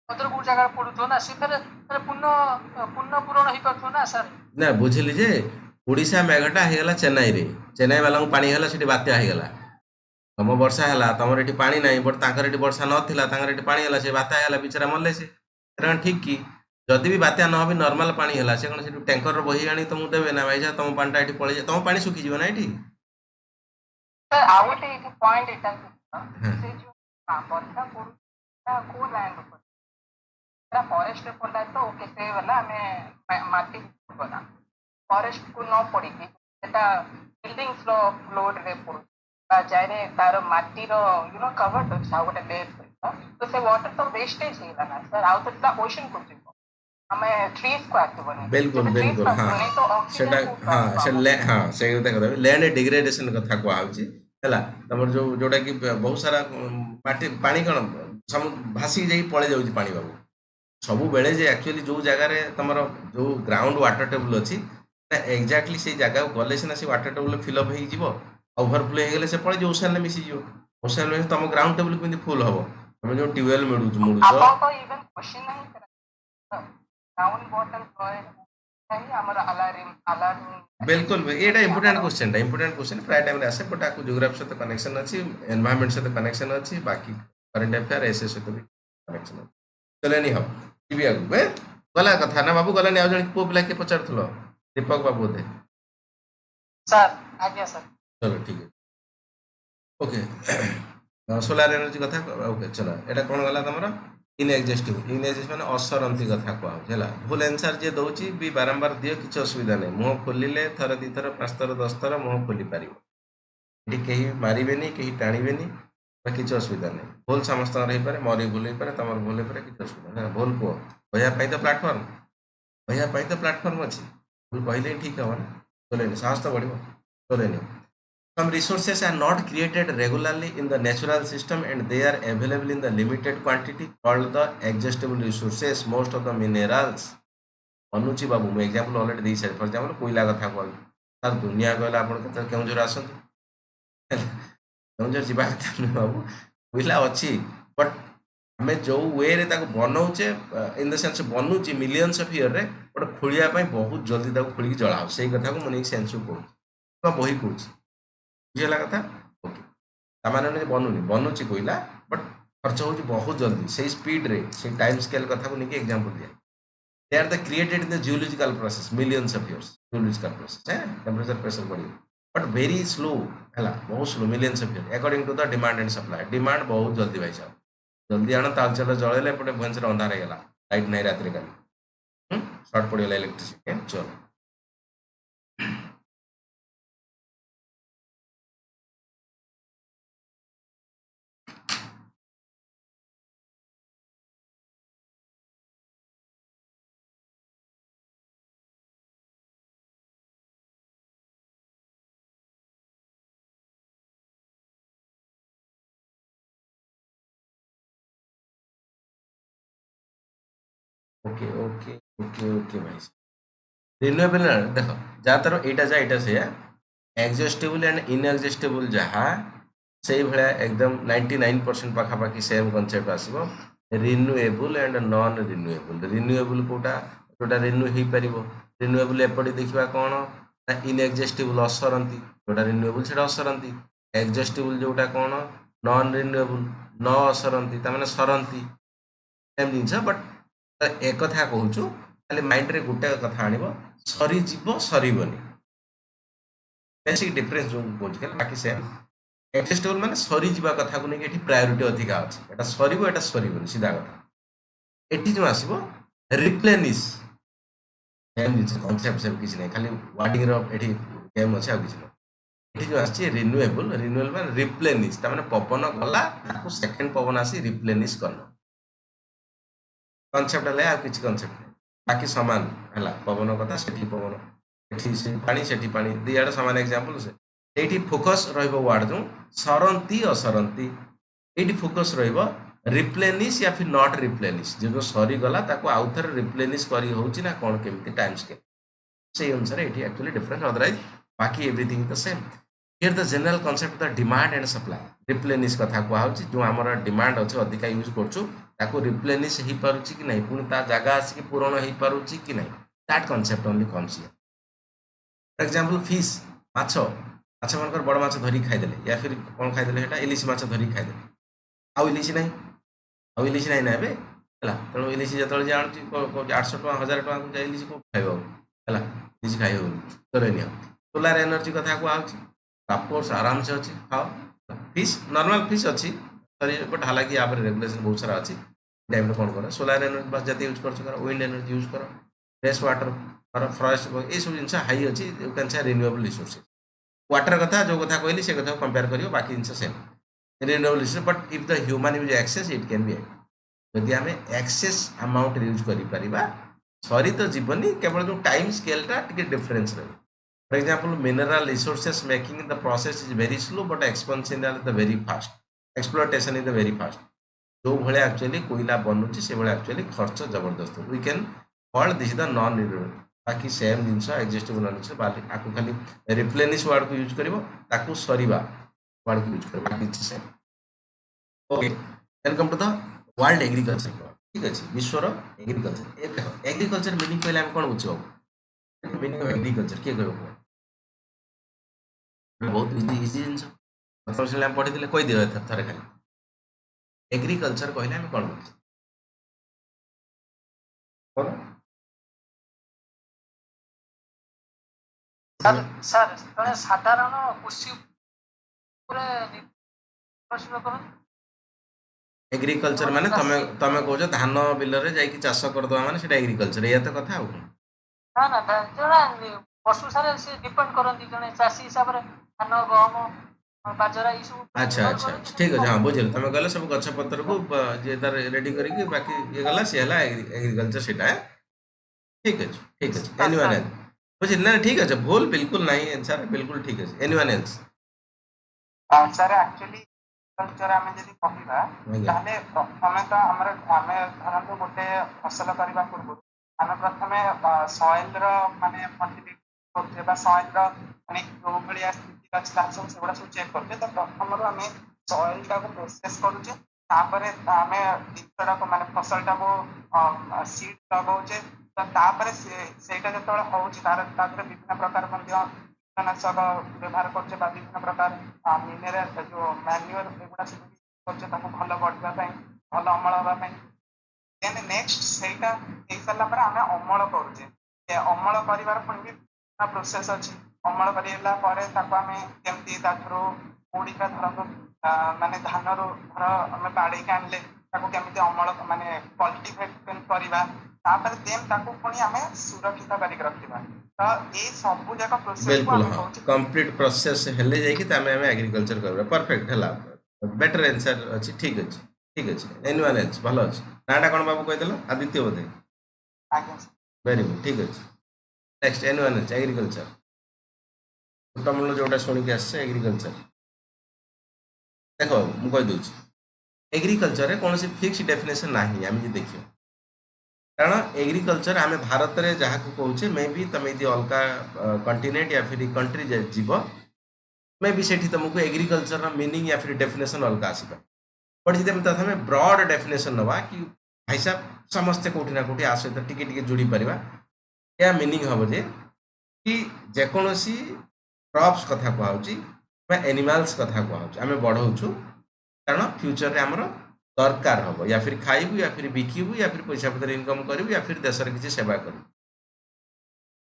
Speaker 4: अदर को जगह पड़ुथो ना से फिर पुनः पूरण ही पाथो ना सर
Speaker 1: ना बुझिली जे ओडिशा मेघटा हेगला चेन्नई रे चेन्नई वाला को पानी हेला सेठी बात्या हेगला ତମ ବର୍ଷା ହେଲା ତମର ଏଠି ପାଣି ନାହିଁ ବଟ୍ ତାଙ୍କର ଏଠି ବର୍ଷା ନଥିଲା ତାଙ୍କର ଏଠି ପାଣି ହେଲା ସେ ବାତ୍ୟା ହେଲା ବିଚାରା ମଲେ ସେ ଏଟା କଣ ଠିକ କି? ଯଦି ବି ବାତ୍ୟା ନ ହବି ନର୍ମାଲ ପାଣି ହେଲା ସେ କଣ ସେଠୁ ଟ୍ୟାଙ୍କରର ବହି ଆଣି ତମକୁ ଦେବେ ନା ଭାଇ ତମ ପାଣିଟା ଏଠି ପଳେଇ ତମ ପାଣି ଶୁଖିଯିବ ନା ଏଠି।
Speaker 4: ସାର୍ ଆଉ ଗୋଟେ ଏଇଠି ପଏଣ୍ଟ ଏଇଟା
Speaker 1: ହଁ
Speaker 4: ସେ ଯୋଉ ବର୍ଷା ପଡୁଛି କୋଉ ଲ୍ୟାଣ୍ଡ ଉପରେ ସେଟା ଫରେଷ୍ଟ ପଡିଲା ତ ଓକେ ସେ ଗଲା ଆମେ ମାଟି ଗଲା ଫରେଷ୍ଟ କୁ ନ ପଡିକି ସେଟା ବିଲ୍ଡିଂସ ର ଫ୍ଲୋର ରେ ପଡୁଛି ବା ଯାରେ ତାର ମାଟିର କଭର୍ଡ ଅଛି ଆଉ ଗୋଟେ ଲେୟର ସହିତ ତ ସେ ୱାଟର ତ ୱେଷ୍ଟେଜ ହେଇଗଲା ନା ସାର୍ ଆଉ ତ ସେଟା ଓସନ କୁ ଯିବ ଆମେ ଟ୍ରିଜ୍ କୁ ଆସିବନି
Speaker 1: बिल्कुल
Speaker 4: ଯଦି ଟ୍ରିଜ୍ କୁ
Speaker 1: बिल्कुल हाँ
Speaker 4: ଆସିବନି ତ
Speaker 1: सेटा
Speaker 4: ଅକ୍ସିଜେନ କୋଉଠୁ
Speaker 1: हाँ
Speaker 4: ଆସିବ
Speaker 1: से
Speaker 4: ଆମକୁ?
Speaker 1: ले हाँ से କଥା कहबे लैंड डिग्रेडेशन कथा को आउची हैला तमर जो जोटा कि बहुत सारा माटी पानी कण सम भासी जाई पळे जाउची पानी बाबू ସବୁ ବେଳେ ଯେ ଆକ୍ଚୁଆଲି ଯୋଉ ଜାଗାରେ ତମର ଯୋଉ ଗ୍ରାଉଣ୍ଡ ୱାଟର ଟେବୁଲ ଅଛି ନା ଏକ୍ଜାକ୍ଟଲି ସେଇ ଜାଗାକୁ ଗଲେ ସିନା ସେ ୱାଟର ଟେବୁଲ ଫିଲ୍ ଅପ୍ ହେଇଯିବ ଓଭରଫ୍ଲୋ ହେଇଗଲେ ସେ ପଳେଇ ଓସାନରେ ମିଶିଯିବ ଓସାନରେ ତମ ଗ୍ରାଉଣ୍ଡ ଟେବୁଲ କେମିତି ଫୁଲ ହବ ତମେ ଯୋଉ ଟ୍ୟୁବୱେଲ ମୁଡୁଛ
Speaker 4: ଆପଣଙ୍କ ଇଭେନ୍ କ୍ୱେଶ୍ଚିନ୍ ନାହିଁ ଗ୍ରାଉଣ୍ଡ ୱାଟର ନାହିଁ ଆମର ଆଲାର୍ମ
Speaker 1: बिल्कुल एटा इंपोर्टेंट क्वेश्चन प्राय टाइम रे आसे बट आकु ज्योग्राफी सहित कनेक्शन अछि एनवायरनमेंट सहित कनेक्शन अछि बाकी करंट अफेयर एसए सहित भी कनेक्शन अछि चलेनी हम जीवी आगु बे गला कथा ना बाबू गलानी आ जण को पिला के पचारथलो दीपक बाबू दे
Speaker 2: ସାର୍ ଆଜ୍ଞା ସାର୍
Speaker 1: चलो ठीक है ओके सोलार एनर्जी कथा ओके चलो एटा कोन गला तमरा इनएग्जिस्टिव माने असरंती कथा कुआ होला भूल आंसर जे दउची भी बारंबार दियो किछ असुविधा नै मुंह खोलिले थर दी थर पांच थर 10 थर मुंह खोली पारिबो एठी केही मारिबेनी केही टाणीबेनी किछ असुविधा नै भूल समस्त रही पारे मरी भूल ही पारे तमर भूल ही पारे किछ असुविधा नै भूल को भैया पाई तो प्लेटफॉर्म अछि भूल पहिले ठीक हो ना बोले साहस तो बढ़िबो बोले नहीं Some resources are not created regularly in the natural system and they are available in the limited quantity called the exhaustible resources. Most of the minerals. अनुची बाबू मैं एग्जांपल ऑलरेडी दी सारी फॉर एग्जांपल कोयला कथा कहल सर दुनिया कहला आपण केते केउजोर आसंती केउजोर जिबा कथा नहीं बाबू कोयला अछि बट हमें जो वे रे ताको बनौचे इन द सेंस बनउची मिलियंस ऑफ ईयर रे बट खोलिया पई बहुत जल्दी ताको खोली जळाओ सेही कथा को मने सेंस को तो बही कहूची बुझेला कथा ओके तामाने ने बनुनी बनुची कोइला बट खर्च होची बहुत जल्दी से स्पीड रे से टाइम स्केल कथा को निके एग्जांपल दिया they are the created in the geological process millions of years geological process है टेंपरेचर प्रेशर बढ़ी बट वेरी स्लो हैला बहुत slow millions of year according to the demand and supply demand बहुत जल्दी भाई साहब जल्दी आना ताल चला जळेले पटे भंसर अंधार हे गेला लाइट नाही रात्री काली शॉर्ट पडिला इलेक्ट्रिसिटी चलो ओके ओके ओके ओके भाई रिन्यूएबल देखो जहाँ तर एटा जा एटा से एग्जॉस्टेबल एंड इनएग्जॉस्टेबल जहाँ से भाया एकदम 99% पाखापाखि सेम कनसेप्ट आसो रिन्यूएबल एंड नॉन रिन्यूएबल कोटा जोटा रिन्यू हो पार रिन्यूएबल एपटे देखा कौन ना इनएग्जॉस्टेबल असरती जोटा रिन्यूएबल से असरती एग्जॉस्टेबल जोटा कौन नॉन रिन्यूएबल न असरती ताने सरती सेम जिनस बट एक कथा कहूँ खाली माइंड रे गोटे कथा आनिब सरीजीव सरीबनी बेसिक डिफरेंस जो कहूँ बाकी सेम एग्जिस्टेबल माने सरीजीवा कथा को लेकिन प्रायोरिटी अधिका अच्छे एटा सरीबो एटा सरीबनी सीधा कथा एटी जो आसीबो रिप्लेनिश सेम जिस कांसेप्ट से किछ नै खाली वर्डिंग रो एटी गेम अछि आ किछ नै एटी जो आछि रिन्यूएबल माने रिप्लेनिश ता माने पवन गला ताको सेकंड पवन आसी रिप्लेनिश करनो कनसेप्ट ले आ किछ कनसेप्ट बाकी समान हला पवन कथा सेठी पवन सेठी से पानी दियाड समान एग्जांपल से एठी फोकस रहइबो वर्ड जो सरंती असरंती एठी फोकस रहइबो रिप्लेनिश या फिर नॉट रिप्लेनिश जो सरी गला ताको आउथर रिप्लेनिश करी होउची ना कोन केमती टाइम स्केल से अनुसार एठी एक्चुअली डिफरेंस अदरवाइज बाकी everything the same here the general concept the demand and supply replenish कथा को होउची जो हमर डिमांड अछि अधिका यूज करछु ताको रिप्लेनिश ही पारुची कि नहीं पुणी ता जगह आसिक पूरण हो पारुची कि नहीं that concept only comes here for example fish माछ अच्छा मनकर बड़ माछ धरी खाइदेले या फिर कौन खाइदेले सेटा इलिशी माछ धरी खाइदेले आउ इलिशी नहीं आउ इलिशी नहीं ना एबे ହେଲା ତେଣୁ ଇଲିଶି ଯେତେବେଳେ ଯିଏ ଆଣୁଛି 800 ଟଙ୍କା 1000 ଟଙ୍କା କୁ ଯାଇ ଇଲିଶି କୋଉଠି ଖାଇବ ହେଲା ଇଲିଶି ଖାଇ ହବନି ଧରେ ନିଅ सोलार एनर्जी कथा कुआउछि ऑफकोर्स आराम से अच्छी खाओ फिश नॉर्मल फिश अच्छी सॉरी बट हालांकि यहाँ पर रेगुलेशन बहुत सारा अच्छी टाइम में कौन कर सोलार एनर्जी बस जति यूज कर विंड एनर्जी यूज कर फ्रेश वाटर कर फॉरेस्ट ये सब जिन हाई अच्छी you can say renewable resources water कथा जो कथा कहली से कथा कंपेयर करियो बाकी जिन same renewable resource but if the human use excess it can be यदि आम एक्सेस अमाउंट यूज कर सरी तो जीवनी केवल जो टाइम स्केलटा डिफरेन्स रही For example, mineral resources making the process is very slow, but expansion is the very fast. Exploitation is the very fast. जो भले actually कोयला बनुची से भले actually खर्च जबरदस्त. We can call this the non-renewable. बाकी same जिनस एक्जिस्टेबल जिनस बाकी आकु खाली रिप्लेनिश वर्ड को यूज करिवो ताकु सरीबा वर्ड को यूज करिवो बाकी same. Okay, welcome to the world agriculture. ठीक अछि विश्वर एग्रीकल्चर. ए देखो एग्रीकल्चर मीनिंग कहले हम कोन बुझिबो? मीनिंग ऑफ एग्रीकल्चर के कहबो? बहुत इजी जिन प्रथम पढ़ी कही दिए थे खाली एग्रीकल्चर कहले हम कौन
Speaker 6: सर जड़े साधारण कृषि
Speaker 1: एग्रीकल्चर माने तमे तमे कहजो धान बिल रे जाई कि चाष कर दवा माने सेटा एग्रीकल्चर या तो कथा हो
Speaker 6: ना ना जोड़ा पशु सारे से डिपेंड करंती जने चासी हिसाब रे धान गहम बाजरा ई सब
Speaker 1: अच्छा अच्छा ठीक है हां बुझल तमे कहले सब गछ पत्र को जे तार रेडी करी कि बाकी ये गला से हला एग्रीकल्चर सेटा है ठीक है एनीवन एल्स बुझल ना ठीक है भूल बिल्कुल नहीं आंसर बिल्कुल ठीक है anyone else
Speaker 2: sir actually culture आमे जदी कहिबा ताले प्रथमे तो हमर आमे धरंतु गोटे फसल करबा पूर्व आमे प्रथमे सॉइल रो माने फर्टिलिटी करते बा सॉइल रो माने जो भलिया स्थिति अछि ता सब सेगुडा सब चेक करते तो प्रथम रो आमे सॉइल टा को प्रोसेस करूचे तापरे आमे दिसटा को माने फसल टा को सीड लगाउचे तो तापरे सेटा जतोळ होउची तार विभिन्न प्रकार मध्य कीटनाशक व्यवहार करछे बा विभिन्न प्रकार मिनरल जो मैन्युअल एगुडा सब करछे ताको भलो बढ़िबा पई भलो अमल होबा पई देन नेक्स्ट सेटा हे सला पर आमे अमल करूचे ए अमल करिवार पुनी भी प्रोसेस अछि अमल करिला परे ताको आमे केमती ताथरो ओडिका धरन माने धान रो धर आमे बाडी कानले ताको केमती अमल माने कल्टीवेट करिबा तापर देन ताको पुनी आमे सुरक्षित करि रखिबा तो ए सब जगह प्रोसेस
Speaker 1: बिल्कुल हाँ कंप्लीट प्रोसेस हेले जाई कि तामे हमें एग्रीकल्चर करबा परफेक्ट हला बेटर आंसर अछि ठीक अछि एनीवन एल्स भलो अछि नाटा कोन बाबू कहि देलो आदित्य बोधे
Speaker 2: आज्ञा
Speaker 1: वेरी गुड ठीक अछि नेक्स्ट एनीवन एल्स एग्रीकल्चर तमलो जोटा सुनि के आसे एग्रीकल्चर देखो मु कहि दोछि एग्रीकल्चर रे कोनोसी फिक्स डेफिनेशन नाही हम जे देखियो कारण एग्रीकल्चर आम भारत में जहाँ को कहे मे भी तुम यदि अलग कंटिनेंट या फिर कंट्री जीव मे भी से तुमको एग्रीकल्चर मीनिंग या फिर डेफिनेशन अलग आसपा बट जी तथा ब्रॉड डेफिनेशन नवा कि भाई साहब समस्ते कौटी ना कौटी आ सहित टिके जोड़ी पारिबा या मीनिंग हम जे कि जेकोसी क्रॉप्स कथा कहूँ एनिमल्स कथा कहूँ आम बढ़ाऊँ कारण फ्यूचर रे हमर दरकार हम या फिर खाइबू या फिर बिकिबू या फिर पैसा पत्र इनकम करू या फिर देश किसी सेवा करू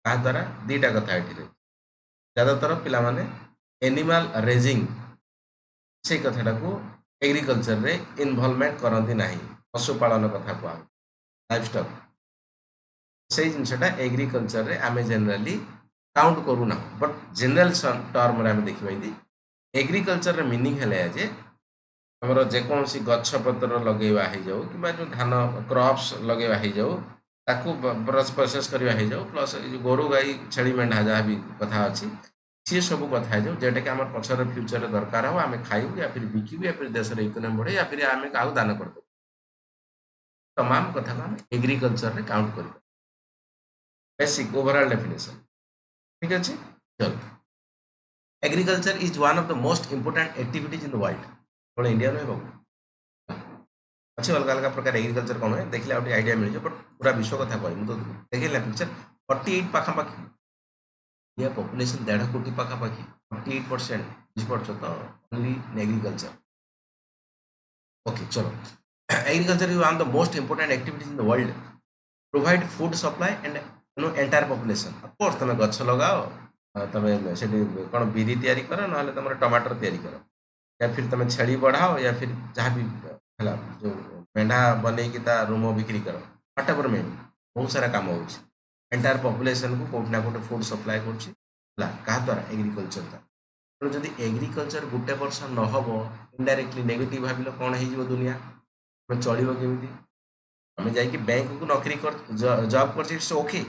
Speaker 1: कहा द्वारा दीटा कथा ये ज्यादातर पिला माने एनिमल रेजिंग से कथाटा को एग्रीकल्चर रे इनवॉल्वमेंट करती ना पशुपालन कथा कह लाइफ स्टॉक से जिनटा एग्रीकल्चर रे आमे जनरली काउंट करूना बट जनरल टर्म रे आमे देखिबा एग्रीकल्चर रे मीनिंग है जे हमर जेकोसी गछ पत्र लगेवा हो जाऊ कि जो धान क्रॉप्स लगेवा हो जाऊ ताकू प्रोसेस करवा हो जाऊ प्लस गोरु गाई छेली मेढ़ा जहाँ भी कथा अच्छी सी सब कथा जाऊ जेटा कि आम पचर फ्यूचर दरकार हो आम खाइबू या फिर बिकिबू या फिर देश इकोनॉमी बढ़े या फिर आम क्या दान कर तमाम कथा को एग्रीकल्चर रे काउंट कर बेसिक ओवरऑल डेफिनेशन ठीक अच्छे चलो agriculture is one of the most important activities in the world कौन इंडिया नुहे बाबू अच्छे अलग अलग प्रकार एग्रीकल्चर कौन है देखिए गोटे आइडिया मिल जाए बट पूरा विश्व कथा कह तो देखिए पिक्चर 48 पाखापाखि इंडिया पॉपुलेशन 1.5 कोटी पाखापाखि 48% बुझिपार तो ओनली एग्रीकल्चर। ओके चलो agriculture is one of the most important activities in the world provide food supply and entire population of course तुम गछ लगाओ तुम से कौन बिरी तैयारी कर ना तुम टमाटर तैयारी कर या फिर तुम छेली बढ़ाओ या फिर जहाँ भी है जो मेढ़ा बनईकि रूम बिक्री कर व्हाट एवर मे बहुत सारा काम हो एंटायर पॉपुलेशन को कोठना कोटे फूड सप्लाई क्या द्वारा एग्रीकल्चर द्वारा तेणु जदि एग्रीकल्चर गोटे वर्ष नहब इनडायरेक्टली नेगेटिव भाविल कौन हो दुनिया तुम चलो केमी आम जा बैंक को नौकरी कर जॉब कर इट्स ओके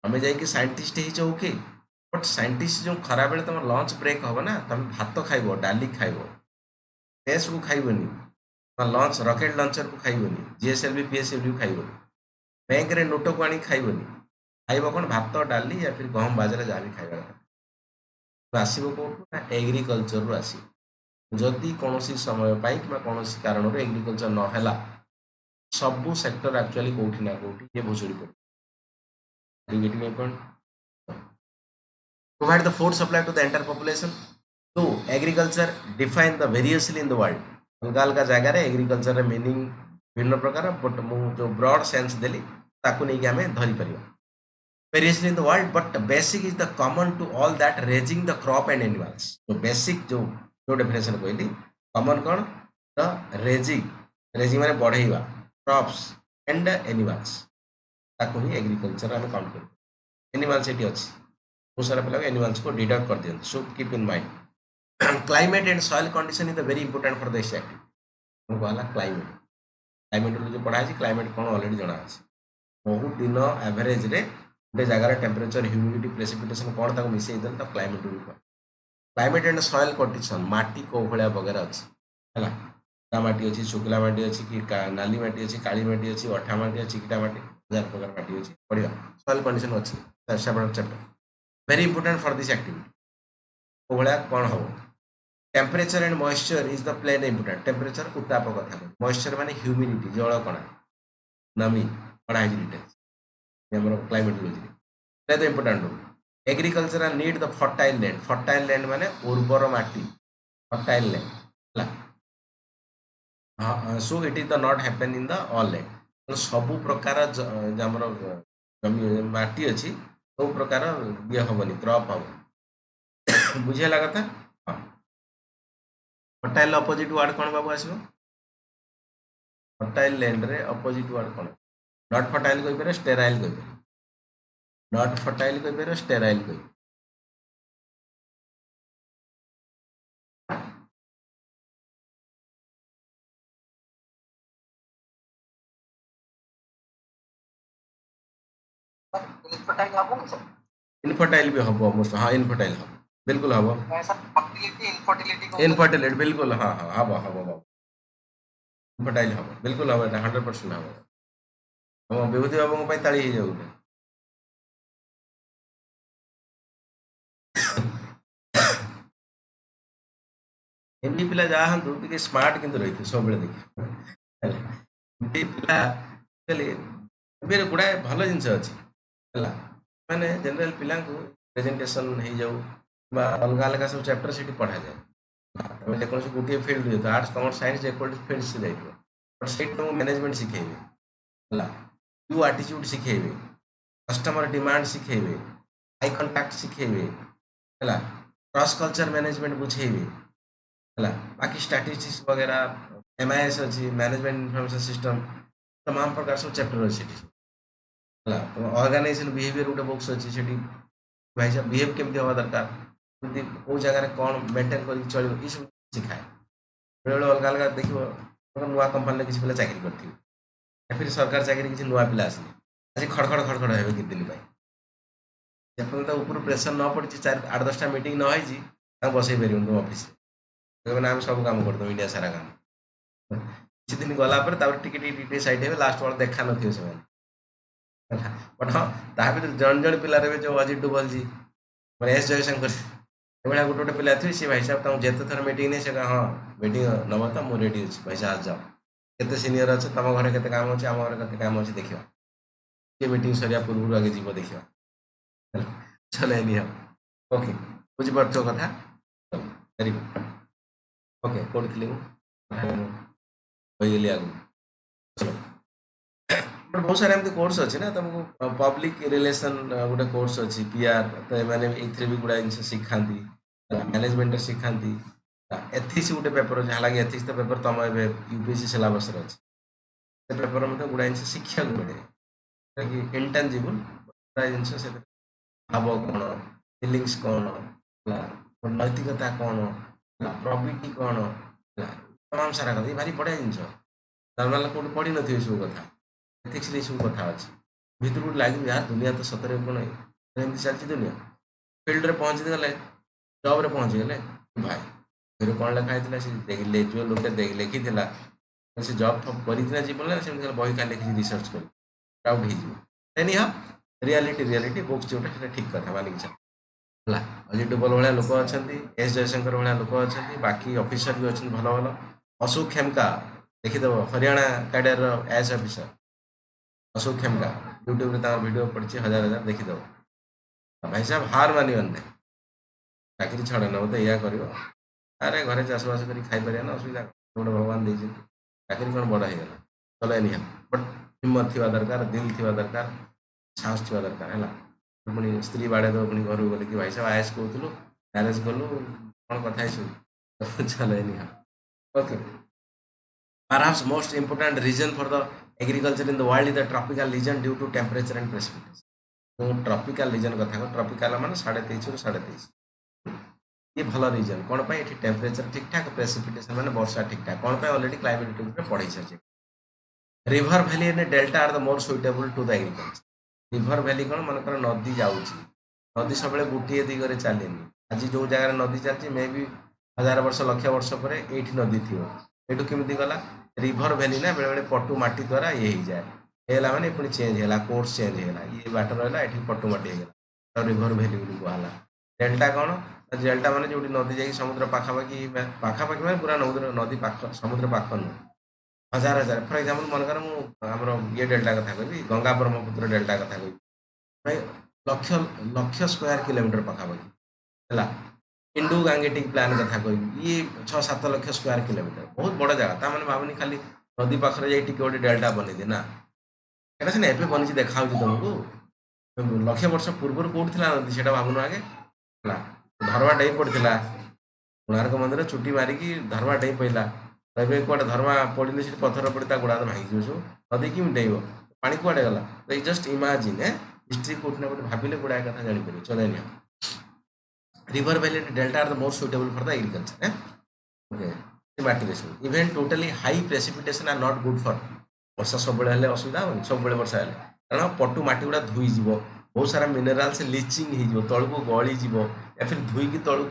Speaker 1: आम जा साइंटिस्ट ओके बट साइंटिस्ट जो खरा बेले तुम लंच ब्रेक हम ना तुम भात खाइब डाली खाइब मेस को खाइबनी लंच रॉकेट लंचर को खाइबनी जीएसएलवी पीएसएलवी खाइबनी बैंक रे नोट को आनी खाइबनी खाइब कौन भात डाली या फिर गहम बाजरा जहाँ भी खाइबा आसो कौटू ना एग्रीकल्चर रू आस जदि कौन समय कि कौन कारण एग्रीकल्चर नहला सबू सेक्टर एक्चुअली कौटी ना कौटी ये भुसुड़ी पड़े provide the food supply to the entire population so agriculture define the variously in the world अलगा अलगा जगह एग्रीकल्चर रे मीनिंग भिन्न प्रकार बट मु जो ब्रॉड सेंस देली ताकू नहीं कि हमें धरी परिबा variously in the world but basic is the common to all that raising the crop and animals तो बेसिक जो डेफिनेशन कहली कॉमन कौन द रेजिंग माने बढ़ेवा क्रॉप्स एंड एनिमल्स ताकू ही एग्रीकल्चर हम काउंट कर एनिमल्स एटी अछि बहुत सारा पिला एनिमल्स को डिडक्ट कर दियंत so keep in mind climate and soil condition is very important for this activity कहला क्लाइमेट जो पढ़ा है क्लाइमेट कौन ऑलरेडी जना अछि बहुत दिन एवरेज रे गोटे जगार टेम्परेचर ह्यूमिडिटी प्रेसिपिटेशन कौन ताको मिसई देल तो climate rule climate and soil condition माटी को भलिया वगैरह अछि हैला ता माटी अछि शुक्ला माटी अछि कि नाली माटी अछि काली माटी अछि अठा माटी अछि चिकटा माटी हजार प्रकार माटी अछि पढ़िया सॉइल कंडीशन अछि chapter very important for this activity को भलिया कौन हो temperature and moisture is the plain important temperature उताप कथा मॉइस्चर माने ह्यूमिडिटी जल कणा नमी कणा ह्यूमिडिटी हमर क्लाइमेट रोज रे तो इंपोर्टेंट हो agriculture need the fertile land माने उर्वर माटी फर्टाइल लैंड ला हां so it is the not happen in the all land तो सब प्रकार हमर जमी माटी अछि सब प्रकार ये हेनी क्रॉप हम बुझेगा कथा हाँ फर्टाइल अपोजिट वर्ड कौन बाबू आसो फर्टाइल लैंड रे अपोजिट वर्ड कौन नॉट फर्टाइल कही पारे स्टेराइल कही पारे नॉट फर्टाइल कही पारे स्टेराइल कही इनफर्टाइल भी हम ऑलमोस्ट हाँ इनफर्टाइल हम बिल्कुल हम इनफर्टिलिटी बिल्कुल हाँ हाँ हम इनफर्टाइल हम बिल्कुल हम 100% हम विभूति बाबू ताली हो जाए एमडी पिला जहाँ टे स्मार्ट किंतु रही सब देखिए पिला एक्चुअली गुड़ाए भल जिन अच्छी माने जनरल पिला प्रेजेंटेशन हो जाऊ अलग अलग सब चैप्टर से पढ़ा जाए जेकोसी गोटे फील्ड जो आर्ट्स कॉमर्स साइंस जेकोसी फील्ड से जाइए बट से मैनेजमेंट शिखेबे यू आटीट्यूड शिखेबे कस्टमर डिमांड शिखेबे आई कांटेक्ट शिखेबे क्रॉस कल्चर मैनेजमेंट बुझेबे बाकी स्टैटिस्टिक्स वगैरह एमआईएस अच्छी मैनेजमेंट इन्फॉर्मेशन सिस्टम तमाम प्रकार सब चैप्टर अच्छे ऑर्गेनाइजेशन बिहेवियर गोटे बुक्स अच्छी भाई साहब बिहेव केमती हवा दरकार कौ जगह कौन मेंटेन कर चलो ये सब शिखाए बेले अलग अलग देख नुआ कंपानी किसी पिला चाकरी करते या फिर सरकार चाकरी किसी नुआ पिला आसले आज खड़खड़ खड़खड़ है कि दिन जब ऊपर प्रेसर न पड़ी 8-10टा मीटिंग न बसई पार तुम ऑफिस मैंने आम सब काम करदे इंडिया सारा काम किसी दिन गलापर टे सैड है लास्ट वाला देखा न से बट हाँ ता भर जन जन पिलार जो अजित डुबल जी मैंने एस जयशंकर एभा गोटे गोटे पिला थे सी भाई साहब जिते थर मीटिंग नहीं से हाँ मीटिंग नब तो मुझे रेडी अच्छी भाई साहब जाओ केते सीनियर अच्छे तुम घर के काम अच्छे आम घर के काम अच्छे देखा ये मीटिंग सरिया पूर्व आगे जीव देखा चलो नहीं हम ओके बुझी पारथो कथा वेरी गुड ओके कोडथिली मु होइगली आगु चलो बट बहुत सारे एमती कोर्स अच्छे ना तुमको पब्लिक रिलेशन गोटे कोर्स अच्छी पीआर तो मैंने एथरे भी गुड़ा जिन शिखाती मैनेजमेंट शिखाती एथिक्स गोटे पेपर अच्छे हालांकि एथिक्स तो पेपर तुम ए यूपीएससी सिलेबस अच्छे से पेपर मतलब गुड़ा जिन शिक्षा मिले कि इंटेंजिबल गुड़ा जिन भाव कौन फिलिंग्स कौन नैतिकता कौन प्रॉबिलिटी कौन तमाम सारा कथा भारी बढ़िया जिन नर्माल कौट पढ़ी नी सब कथा एथिक्स सब कथा अच्छे भितर लगे यार दुनिया तो सतरे कौन एमती चलती दुनिया फिल्ड रे पहुँची गले जॉब रे पहुँची गले भाई फिर कौन लिखा है से देखिले जो लोक लिखी से जॉब फब कर जीवन से बही का लिखी रिसर्च कर डाउट हो रियलिटी बुक्स जोटा ठीक कथा मानिक चल अजित डुबल भाया लोक अच्छा एस जयशंकर भाया लोक अच्छा बाकी ऑफिसर भी अच्छे भल भल अशोक खेमका देखीदेव Haryana cadre IAS officer Ashok Khemka YouTube video पड़ी 1000 देखीदेव भाई साहब हार मानवन चाकरी छड़ा न तो या कर अरे घरे चाषबास कर खाईपर ना असुविधा गोटे भगवान दे चाकरी कौन बड़ा होगा चलो निहा बट हिम्मत थी दरकार दिल थी दरकार साहस थी दरकार है पुणी स्त्री बाड़े दो पुणी घर गले कि भाई साहब आयस कहूँ मैरेज कलु कौन कथा चलो निहा okay perhaps most important reason for the agriculture in the world is the tropical region due to temperature and precipitation tropical region कथा ट्रॉपिकल माने 23.5 ରୁ 23.5 ये भल रीजन कौन पे टेम्परेचर ठीक ठाक प्रेसिपिटेशन माने वर्षा ठीक ठाक कौन पे ऑलरेडी क्लाइमेट यूट्यूब पढ़ाई सारी river valley and delta are the more suitable to the agriculture river valley कौन मनकर नदी जाऊँगी नदी सब गोटे दिगरे चलेनि आज जो जगह नदी चलती मे भी 1000 वर्ष लक्ष वर्ष पर ये नदी थी ये केमी गला रिवर वैली ना बेले बेले पटु माटी द्वारा ये हो जाए मैंने पुणी चेंज है कोर्स चेंज है ये बाट रहा ये पटु माटी है रिवर वैली कहला डेल्टा कौन डेल्टा माने जो नदी जाकि समुद्र पाखापाखि पाखापाखि मैं पूरा नदी पाख समुद्र पाख नुह 1000 फॉर एग्जांपल मनकर मुझे ये डेल्टा कथा कहि गंगा ब्रह्मपुत्र डेल्टा कथा कहि भाई लक्ष लक्ष स्क्वायर किलोमीटर पाखापाखि है इंडो गांगेटिक प्लान कथा कहि ये 6-7 लाख स्क्वायर किलोमीटर बहुत बड़ा जगह ता माने भावनी खाली नदी पाखरे जाई टिके गोटे डेल्टा बनी दे ना एटा सिना एबे बनी देखा तुमको लक्ष वर्ष पूर्व कौट थी नदी से भावुन आगे है धर्मा डेई पड़ा कोणार्क मंदिर छुट्टी मारिकी धर्मा डेई पड़ा ए कौटे धर्मा पड़े से पथर पड़े गोड़ा भांगी सब नदी कि डेब पा कौटे गला तो जस्ट इमाजिन हिस्ट्री कौटना गोटे भाविले गुड़ाए कथा जापर चलो नि river valley delta are the most suitable for the agriculture okay माटी सब even totally high precipitation are not good for वर्षा सब असुविधा हो सब वर्षा है कारण पटु माटी गुड़ा धोईज बहुत सारा मिनराल से लिचिंग हो तौक गलीज या फिर धोईकी तौक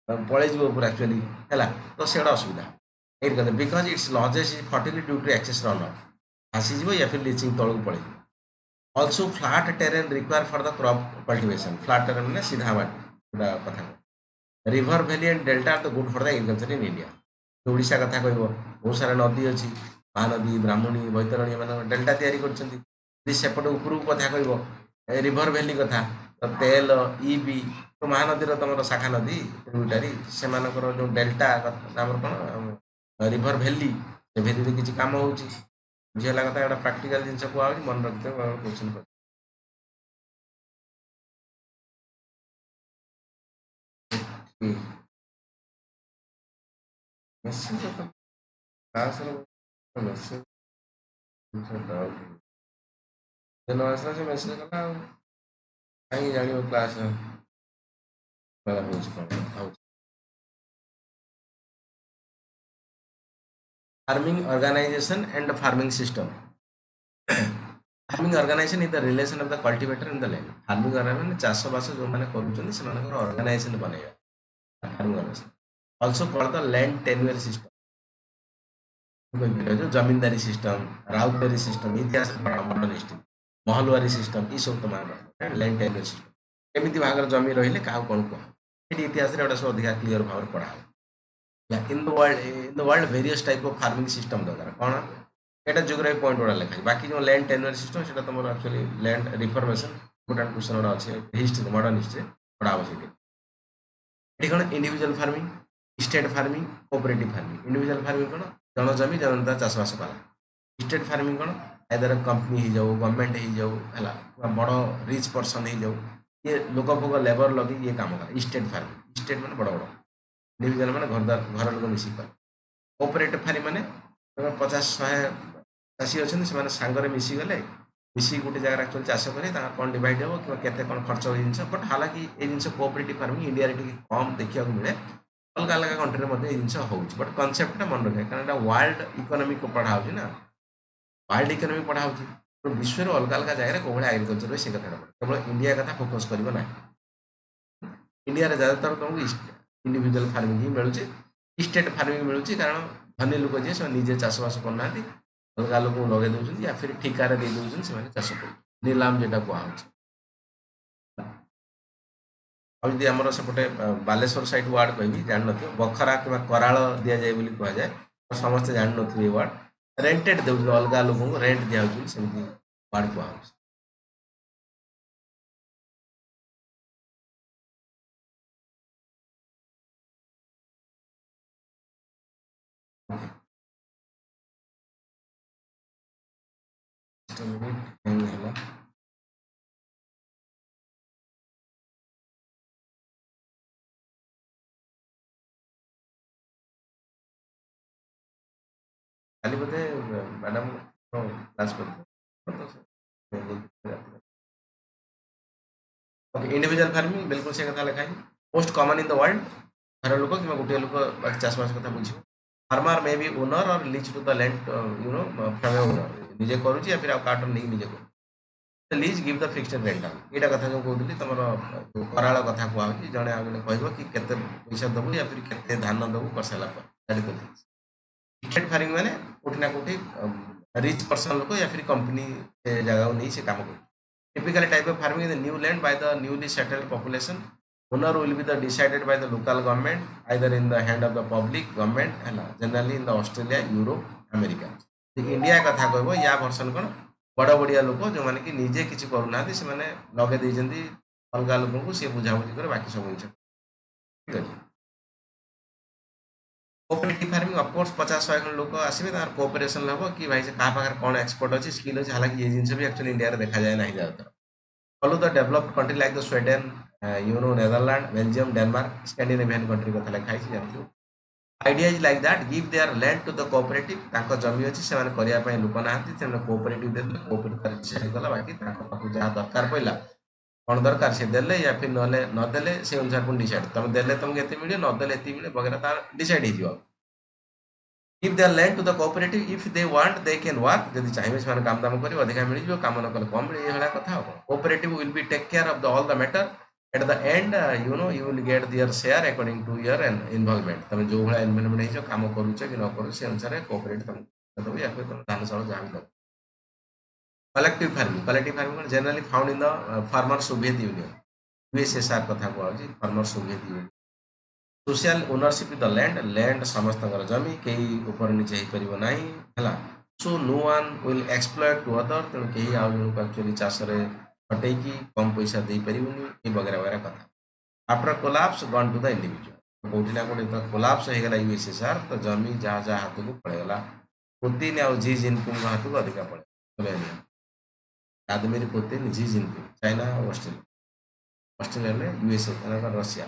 Speaker 1: पलैज पूरा एक्चुअली है तो से असुविधा agriculture because it's loses is fertility due to excess rain भासीज या फिर लिचिंग तौक पड़े also flat terrain require for the crop cultivation flat terrain मैंने सीधा माटी कथा river valley and delta are the good for the agriculture in India Odisha कथा कह बहुत सारा नदी अच्छी महानदी ब्राह्मणी बैतरणी मान डेल्टा तैयारी करपट उपरକୁ कथा कह रिवर वैली कथा तो तेल ईबी तो महानदी तुम शाखा नदी ट्रिब्यूटारी से जो डेल्टा आम कौन रिवर वैली से भैली किसी कम हो बुझेगा कथा गोटे प्राक्टिकल जिन कह मन रखते क्वेश्चन कर मेसेज कला कहीं जान class farming organization and farming system farming organization is the relation of the cultivator in the land farming organization चाष बास जो मैंने कर ऑर्गेनाइजेशन बनैया farming organization also called the land tenure system जो जमींदारी सिस्टम राउतदारी सिस्टम इतिहास मॉडर्न हिस्ट्री महलवारी सिस्टम ये सब तुम लैंड टेन्यूअर सिस्टम केमी भाग जमी रही क्या कौन कह इतिहास सब अधिक क्लीयर भाव पढ़ा इन the world various type of farming system दरकार कौन एटा जोग्राफी पॉइंट गुड़ा लिखा बाकी जो लैंड टेन्यूअर सिस्टम से तुम actually land reformation important question गुड़ा अच्छे हिस्ट्री मॉडर्न हिस्ट्री पढ़ा ଏଠି କ'ଣ individual farming, state farming, cooperative farming. Individual farming କ'ଣ ଜଣ ଜମି ଜଣ ତା ଚାଷବାସ କଲା। ଷ୍ଟେଟ୍ ଫାର୍ମିଂ କ'ଣ ଆଇଦର କମ୍ପାନୀ ହେଇଯାଉ, ଗଭର୍ଣ୍ଣମେଣ୍ଟ ହେଇଯାଉ, ହେଲା ବଡ଼ ରିଚ୍ ପର୍ସନ୍ ହେଇଯାଉ, ଇଏ ଲୋକ ଫୋକ ଲେବର ଲଗେଇ ଇଏ କାମ କଲା। ଷ୍ଟେଟ୍ ଫାର୍ମିଂ, ଷ୍ଟେଟ୍ ମାନେ ବଡ଼ ବଡ଼, ଇଣ୍ଡିଭିଜୁଆଲ ମାନେ ଘର ଲୋକ ମିଶିକି କଲେ। କୋଅପରେଟିଭ ଫାର୍ମିଂ ମାନେ 50-100 ଚାଷୀ ଅଛନ୍ତି, ସେମାନେ ସାଙ୍ଗରେ ମିଶିଗଲେ, ମିଶିକି ଗୋଟେ ଜାଗାରେ ଆକ୍ଚୁଆଲି ଚାଷ କରି ତାଙ୍କର କ'ଣ ଡିଭାଇଡ୍ ହେବ କିମ୍ବା କେତେ କ'ଣ ଖର୍ଚ୍ଚ ହୁଏ ଜିନିଷ। ବଟ୍ ହାଲାକି ଏଇ ଜିନିଷ କୋଅପରେଟିଭ ଫାର୍ମିଂ ଇଣ୍ଡିଆରେ ଟିକେ କମ୍ ଦେଖିବାକୁ ମିଳେ, ଅଲଗା ଅଲଗା କଣ୍ଟ୍ରିରେ ମଧ୍ୟ ଏଇ ଜିନିଷ ହେଉଛି। ବଟ୍ କନସେପ୍ଟଟା ମନେ ରଖିବା, କାରଣ ଏଇଟା ୱାର୍ଲଡ ଇକୋନୋମିକୁ ପଢ଼ା ହେଉଛି ନା, ୱାର୍ଲଡ ଇକୋନୋମି ପଢ଼ା ହେଉଛି। ବିଶ୍ୱର ଅଲଗା ଅଲଗା ଜାଗାରେ କୋଉ ଭଳିଆ ଏଗ୍ରିକଲଚର ହୁଏ ସେ କଥାଟା ପଢ଼େ, କେବଳ ଇଣ୍ଡିଆ କଥା ଫୋକସ୍ କରିବ ନାହିଁ। ଇଣ୍ଡିଆରେ ଜ୍ୟାଦାତର ତୁମକୁ ଇଣ୍ଡିଭିଜୁଆଲ ଫାର୍ମିଂ ହିଁ ମିଳୁଛି, ଷ୍ଟେଟ୍ ଫାର୍ମିଂ ମିଳୁଛି, କାରଣ ଧନୀ ଲୋକ ଯିଏ ସେମାନେ ନିଜେ ଚାଷବାସ କରୁନାହାନ୍ତି, ଅଲଗା ଲୋକଙ୍କୁ ଲଗେଇ ଦେଉଛନ୍ତି, ୟା ଫିର ଠିକାରେ ଦେଇ ଦେଉଛନ୍ତି, ସେମାନେ ଚାଷ କରୁଛନ୍ତି, ନିଲାମ ଯେଟା କୁହାହେଉଛି। ଆଉ ଯଦି ଆମର ସେପଟେ ବାଲେଶ୍ୱର ସାଇଡ୍ ୱାର୍ଡ କହିବି ଜାଣିନଥିବ, ବଖରା କିମ୍ବା କରାଳ ଦିଆଯାଏ ବୋଲି କୁହାଯାଏ, ସମସ୍ତେ ଜାଣିନଥିବେ ଏ ୱାର୍ଡ। ରେଣ୍ଟେଡ୍ ଦେଉଛନ୍ତି, ଅଲଗା ଲୋକଙ୍କୁ ରେଣ୍ଟ ଦିଆହେଉଛି, ସେମିତି ୱାର୍ଡ କୁହାହେଉଛି। ହେଲା କାଲି ବୋଧେ ମ୍ୟାଡ଼ାମ କ୍ଲାସ୍ କରିଥିଲେ। ओके इंडिविजुअल फार्मिंग बिल्कुल से कथा लिखा है most common in the world घर लोक कि गोटे लोक चाष बास कथा बुझे फार्मर मे बी ओनर और lease to the land you know from a owner निजे करूची या फिर आ कार्टन नहीं निजे कर lease give the fixed rental एटा कथा जो कहउतली तमर कराळ कथा कुआ होची जणे आ गने कहबो कि केते पैसा दबु या फिर केते धान दबु करसाला पर दैट इज टिकेट फार्मिंग माने कोठी ना कोठी रिच पर्सन लोक या फिर कंपनी जगह नहीं से काम कर typical type of farming in the new land by the newly settled population owner will be the decided by the local government either in the hand of the public government and generally in the Australia Europe America India कथा कहबो या वर्षन कोन बड़ बड़िया लोक जो माने कि निजे किछि करू नाथि से माने लगे दैजंती अलगा लोक को से बुझा बुझी करे बाकी सब इच्छा ठीक अछि कोऑपरेटिव फार्मिंग ऑफ कोर्स 50-100 खन लोक आसीबे तार कोऑपरेशन लेबो कि भाई से कहा पाखर कोन एक्सपर्ट अछि स्किल अछि हालांकि ये जिंस भी एक्चुअली इंडिया रे देखा जाय नहीं जाता follow the developed country like the Sweden, you know, Netherlands, Belgium, Denmark, Scandinavian country କଥା ଲେଖା ହେଇଛି ଜାଣିଛୁ idea is like that give their land to the cooperative ତାଙ୍କ ଜମି ଅଛି ସେମାନେ କରିବା ପାଇଁ ଲୋକ ନାହାନ୍ତି ସେମାନେ କୋଅପରେଟିଭ ଦେଲେ କୋଅପରେଟିଭ ଡିସାଇଡ୍ କଲା ବାକି ତାଙ୍କ ପାଖକୁ ଯାହା ଦରକାର ପଇଲା କ'ଣ ଦରକାର ସେ ଦେଲେ या फिर ନହେଲେ ନ ଦେଲେ ସେ ଅନୁସାରେ ପୁଣି ଡିସାଇଡ୍ ତମେ ଦେଲେ ତମକୁ ଏତେ ମିଳିବ ନ ଦେଲେ ଏତେ ମିଳିବ ବଗେରା ତାର ଡିସାଇଡ୍ ହେଇଯିବ give their land to the cooperative if they want they can work ଯଦି ଚାହିଁବେ ସେମାନେ କାମ ଦାମ କରି ଅଧିକା ମିଳିଯିବ କାମ ନ କଲେ କମ ମିଳେ ଏଇଭଳିଆ କଥା ହବ cooperative will be take care of the all the matter at the end you know you will get their share according to your involvement ତମେ ଯୋଉ ଭଳିଆ ଇନଭଲଭମେଣ୍ଟ ହେଇଛ କାମ କରୁଛ କି ନ କରୁଛ ସେ ଅନୁସାରେ cooperative ତମକୁ ଦବ या फिर ତମେ ଧାନ ଚାଉଳ ଯାହା ବି ଦବ collective farming generally found in the farmer Soviet Union USSR କଥା କୁହାଯାଉଛି farmer Soviet Union social ownership the land समस्त जमी कहीं ऊपर नीचे हो पार ना है so no one will exploit to other तेणु कहीं आउ जन एक्चुअली चाष हटेकी कम पैसा दे पारूनी ये वगैरह वगैरह कथा after collapse gone to the individual कौटी ना कौटी तो कोलाप्स हो गला यूएसएसआर तो जमी जहाँ जहाँ हाथ को पड़ेगा पुतिन आउ जी जिनपिंग हाथ को अधिका पड़े Vladimir Putin Xi Jinping China Australia में यूएसए रशिया